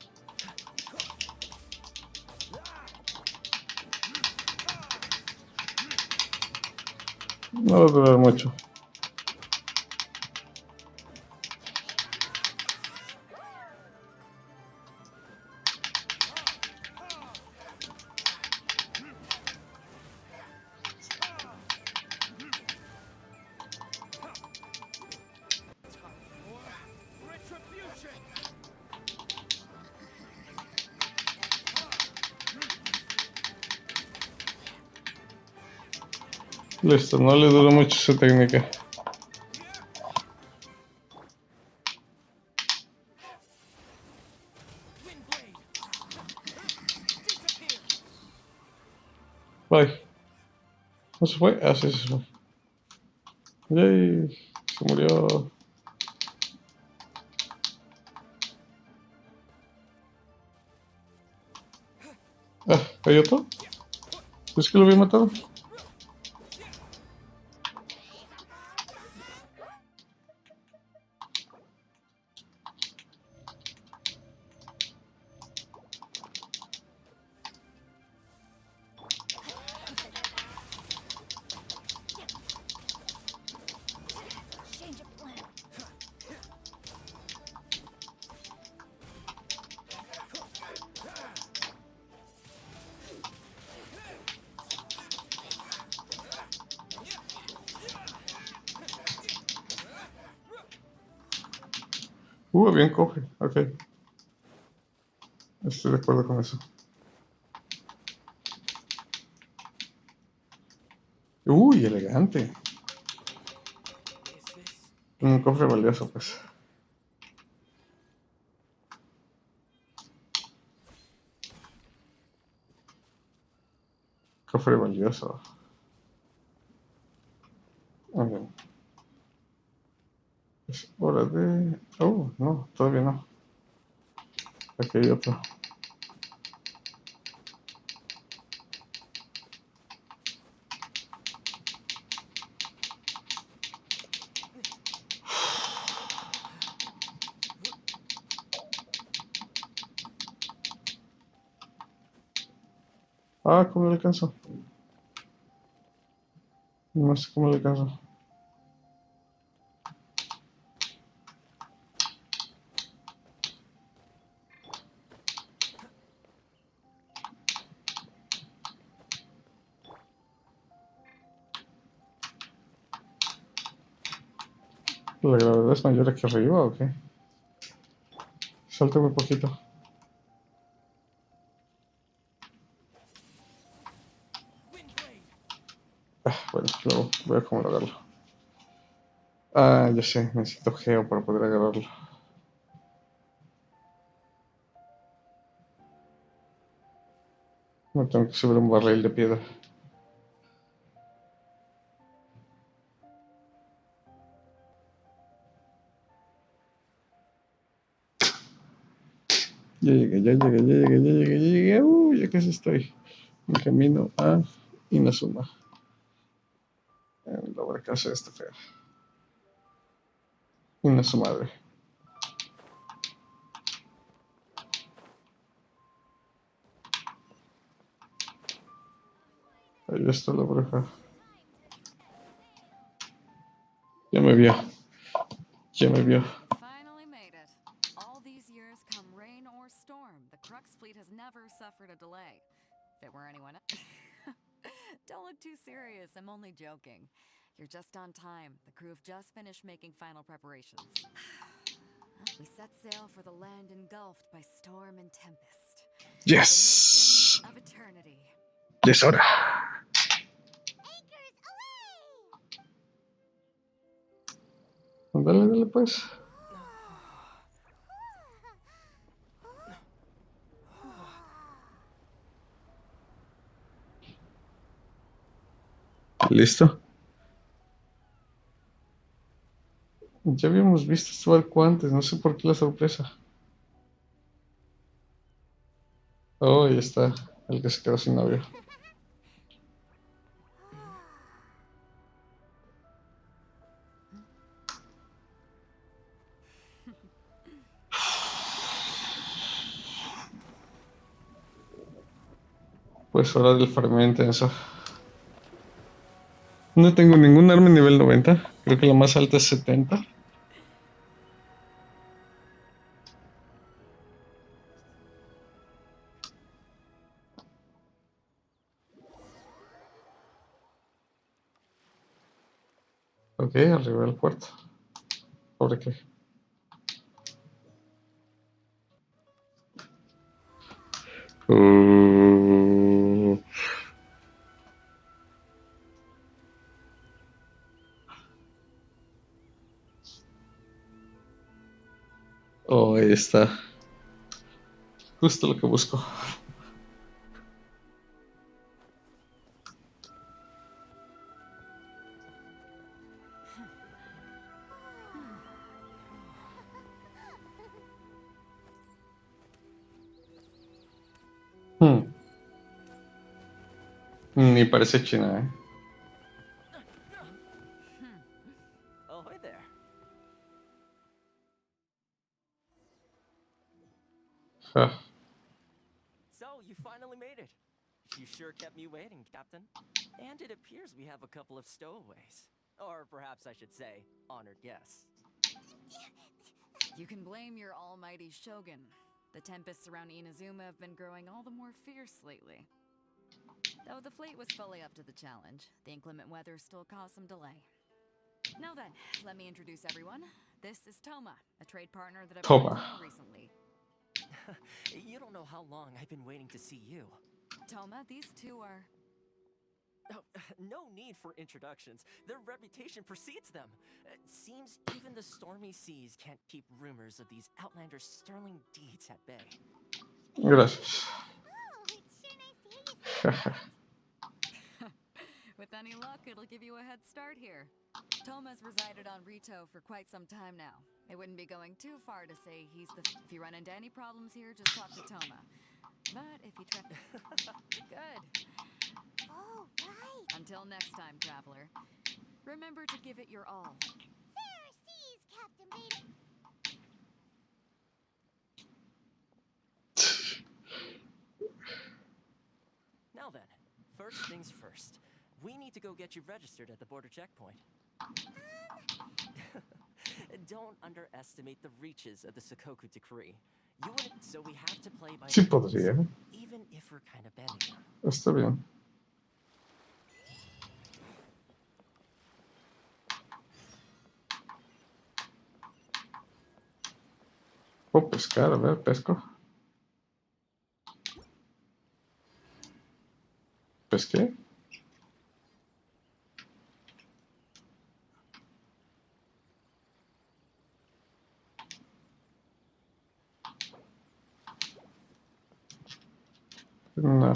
No va a durar mucho. Listo, no le duró mucho esa técnica. Bye. ¿No se fue? Ah, sí, se fue. Yay, se murió. Ah, ¿hay otro? ¿Es que lo había matado? Había un cofre. Ok. Estoy de acuerdo con eso. Elegante. Un cofre valioso, pues. Cofre valioso. Muy bien. Es hora de... Oh, no, todavía no. Aquí hay otro. Ah, ¿cómo le alcanzo? No sé cómo le alcanzo. ¿La gravedad es mayor aquí arriba o qué? Salta muy poquito. Bueno, luego voy a cómo agarrarlo. Ah, ya sé, necesito geo para poder agarrarlo. Me tengo que subir un barril de piedra. Ya llegué, ya llegué, ya llegué, ya llegué, ya llegué. Ya casi estoy. En camino a Inazuma. En la casa de esta fea. Inazuma madre. Ahí está la bruja. Ya me vio. Ya me vio. You finally made it. All these years, come rain or storm, the Crux fleet has never suffered a delay. If it were anyone else. Don't look too serious, I'm only joking. You're just on time. The crew have just finished making final preparations. We set sail for the land engulfed by storm and tempest. Yes. The nation of eternity. Ya es hora. Anchors away! Dale, dale pues. ¿Listo? Ya habíamos visto este barco antes, no sé por qué la sorpresa. Oh, ahí está, el que se quedó sin novio. Pues hora del farmeo intenso. No tengo ningún arma nivel 90. Creo que la más alta es 70. Ok, arriba del puerto. ¿Sobre qué? Oh, ahí está. Justo lo que busco. Ni parece China, ¿eh? Oh, hi there. Ja. So, you finally made it. You sure kept me waiting, Captain. And it appears we have a couple of stowaways. Or perhaps I should say, honored guests. You can blame your almighty shogun. The tempests around Inazuma have been growing all the more fierce lately. Though the fleet was fully up to the challenge, the inclement weather still caused some delay. Now then, let me introduce everyone. This is Toma, a trade partner that I've gotten to Toma. know recently. You don't know how long I've been waiting to see you. Toma, these two are... Oh, no need for introductions. Their reputation precedes them. It seems even the stormy seas can't keep rumors of these outlanders' sterling deeds at bay. Gracias. Oh, it's sure nice to hear you say that. With any luck, it'll give you a head start here. Toma's resided on Rito for quite some time now. It wouldn't be going too far to say he's the... If you run into any problems here, just talk to Toma. But if you try... Good. Oh, right. Until next time, traveler. Remember to give it your all. Fair seas, Captain Beta. Now then, first things first. We need to go get you registered at the border checkpoint. Don't underestimate the reaches of the Sakoku decree. You wouldn't, so we have to play by Sí the rules, podría. even if we're kind of bending them. Está bien. Puedo pescar, a ver, pesco. ¿Pesqué? No.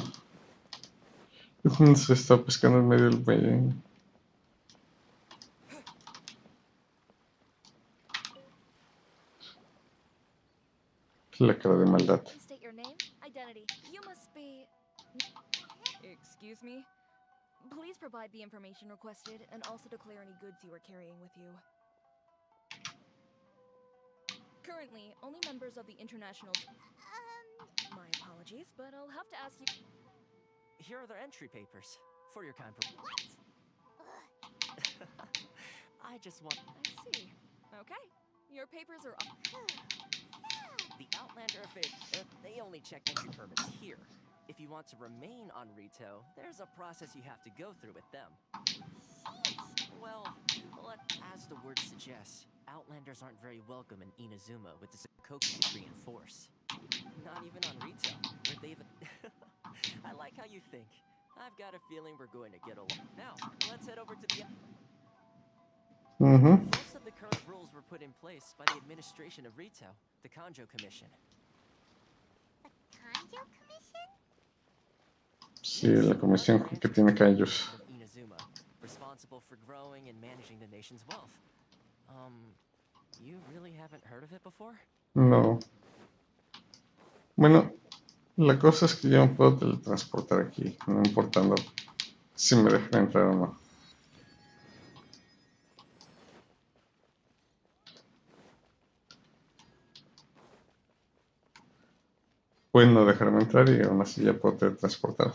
Se está pescando en medio del valle. La cara de maldad. Please state your name, identity. You must be... Excuse me? Please provide the information requested and also declare any goods you are carrying with you. Currently, only members of the international... My apologies, but I'll have to ask you... Here are their entry papers for your kind. I just want... I see. Okay. Your papers are up. The Outlander affair, they only check entry permits here. If you want to remain on Rito, there's a process you have to go through with them. Well, as the word suggests, Outlanders aren't very welcome in Inazuma with the Sakoku decree in force. Not even on Rito, where they've... I like how you think. I've got a feeling we're going to get along. Now, let's head over to the... Most of the current rules were put in place by the administration of Rito, the Kanjo Commission. The Kanjo Commission? Sí, la comisión que tiene callos. Inazuma, responsible for growing and managing the nation's wealth. You really haven't heard of it before? No. Bueno, la cosa es que yo me puedo teletransportar aquí, no importando si me dejan entrar o no. Pueden no dejarme entrar y aún así ya puedo teletransportar.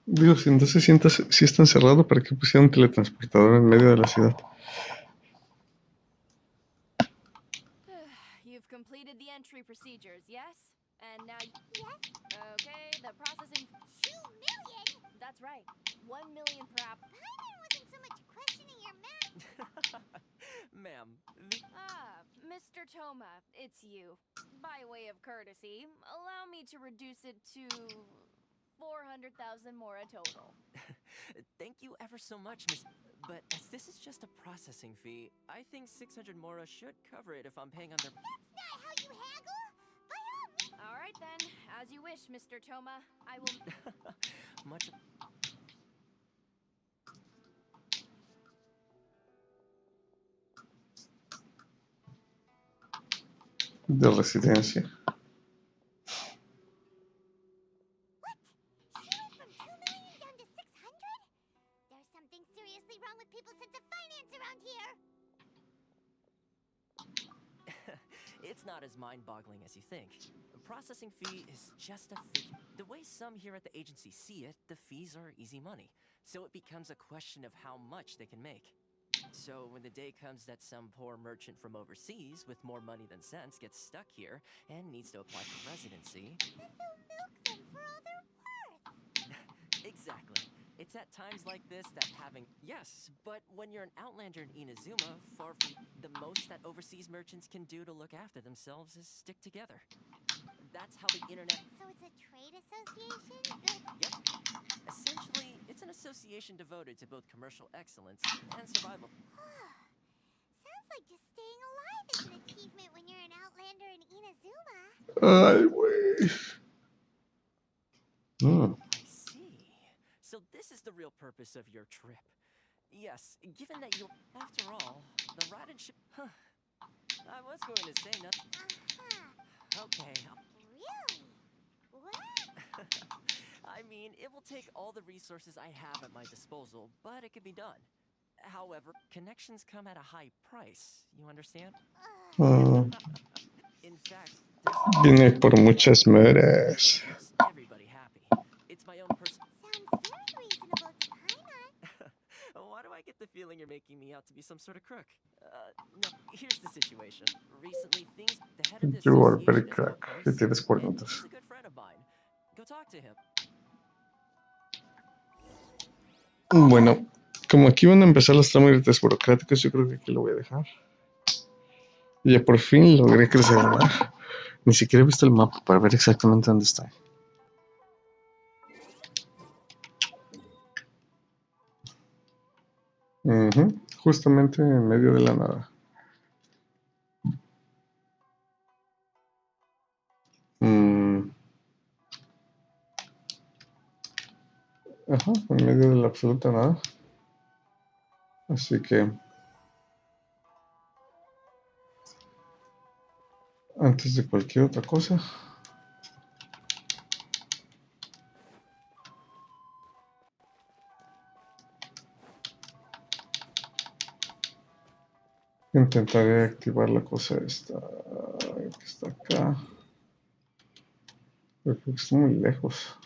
Digo, si entonces si está encerrado, ¿para qué pusieron un teletransportador en medio de la ciudad? You've completed the entry procedures, yes? And now... Yes? Okay, the processing... 2 million? That's right. 1 million per app. Paimon wasn't so much questioning your math. Ma'am, Mr. Toma, it's you. By way of courtesy, allow me to reduce it to 400,000 mora total. Thank you ever so much, Miss... But as this is just a processing fee, I think 600 mora should cover it if I'm paying on their... That's not how you haggle! By all means... All right then, as you wish, Mr. Toma. I will... Much... De residencia. What? She went from 2 million down to 600? There's something seriously wrong with people's sense of finance around here. It's not as mind-boggling as you think. A processing fee is just a fee. The way some here at the agency see it, the fees are easy money. So it becomes a question of how much they can make. So when the day comes that some poor merchant from overseas with more money than sense gets stuck here and needs to apply for residency... Then they'll milk them for all they're worth. Exactly. It's at times like this that having... Yes, but when you're an outlander in Inazuma, far from the most that overseas merchants can do to look after themselves is stick together. That's how the internet... So it's a trade association built... Yep. Essentially, it's an association devoted to both commercial excellence and survival. Sounds like just staying alive is an achievement when you're an outlander in Inazuma. Ay, güey. I see. So this is the real purpose of your trip. Yes, given that you... After all, the ride and ship... Huh. I was going to say nothing. Okay. Really? What? I mean, it will take all the resources I have at my disposal, but it can be done. However, connections come at a high price. You understand? In fact, Vine por muchas mujeres. keeps everybody happy. It's my own personal... Sounds very reasonable to Paimon. Why do I get the feeling you're making me out to be some sort of crook? No, here's the situation. Recently, things... The head of this You are very association is crack. called Y Chris, tienes and cuernitos. he's a good friend of mine. Go talk to him. Bueno, como aquí van a empezar los trámites burocráticos, yo creo que aquí lo voy a dejar. Y ya por fin logré crecer el mar. Ni siquiera he visto el mapa para ver exactamente dónde está. Justamente en medio de la nada. Ajá, en medio de la absoluta nada. Así que antes de cualquier otra cosa, intentaré activar la cosa esta que está acá. Pero creo que está muy lejos.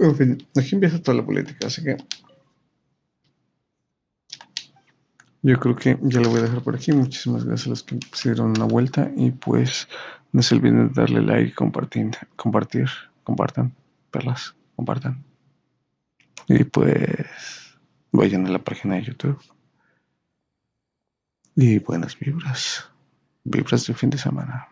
En fin, aquí empieza toda la política, así que yo creo que ya lo voy a dejar por aquí. Muchísimas gracias a los que se dieron una vuelta y pues no se olviden de darle like, compartan, perlas, compartan. Y pues vayan a la página de YouTube. Y buenas vibras, vibras del fin de semana.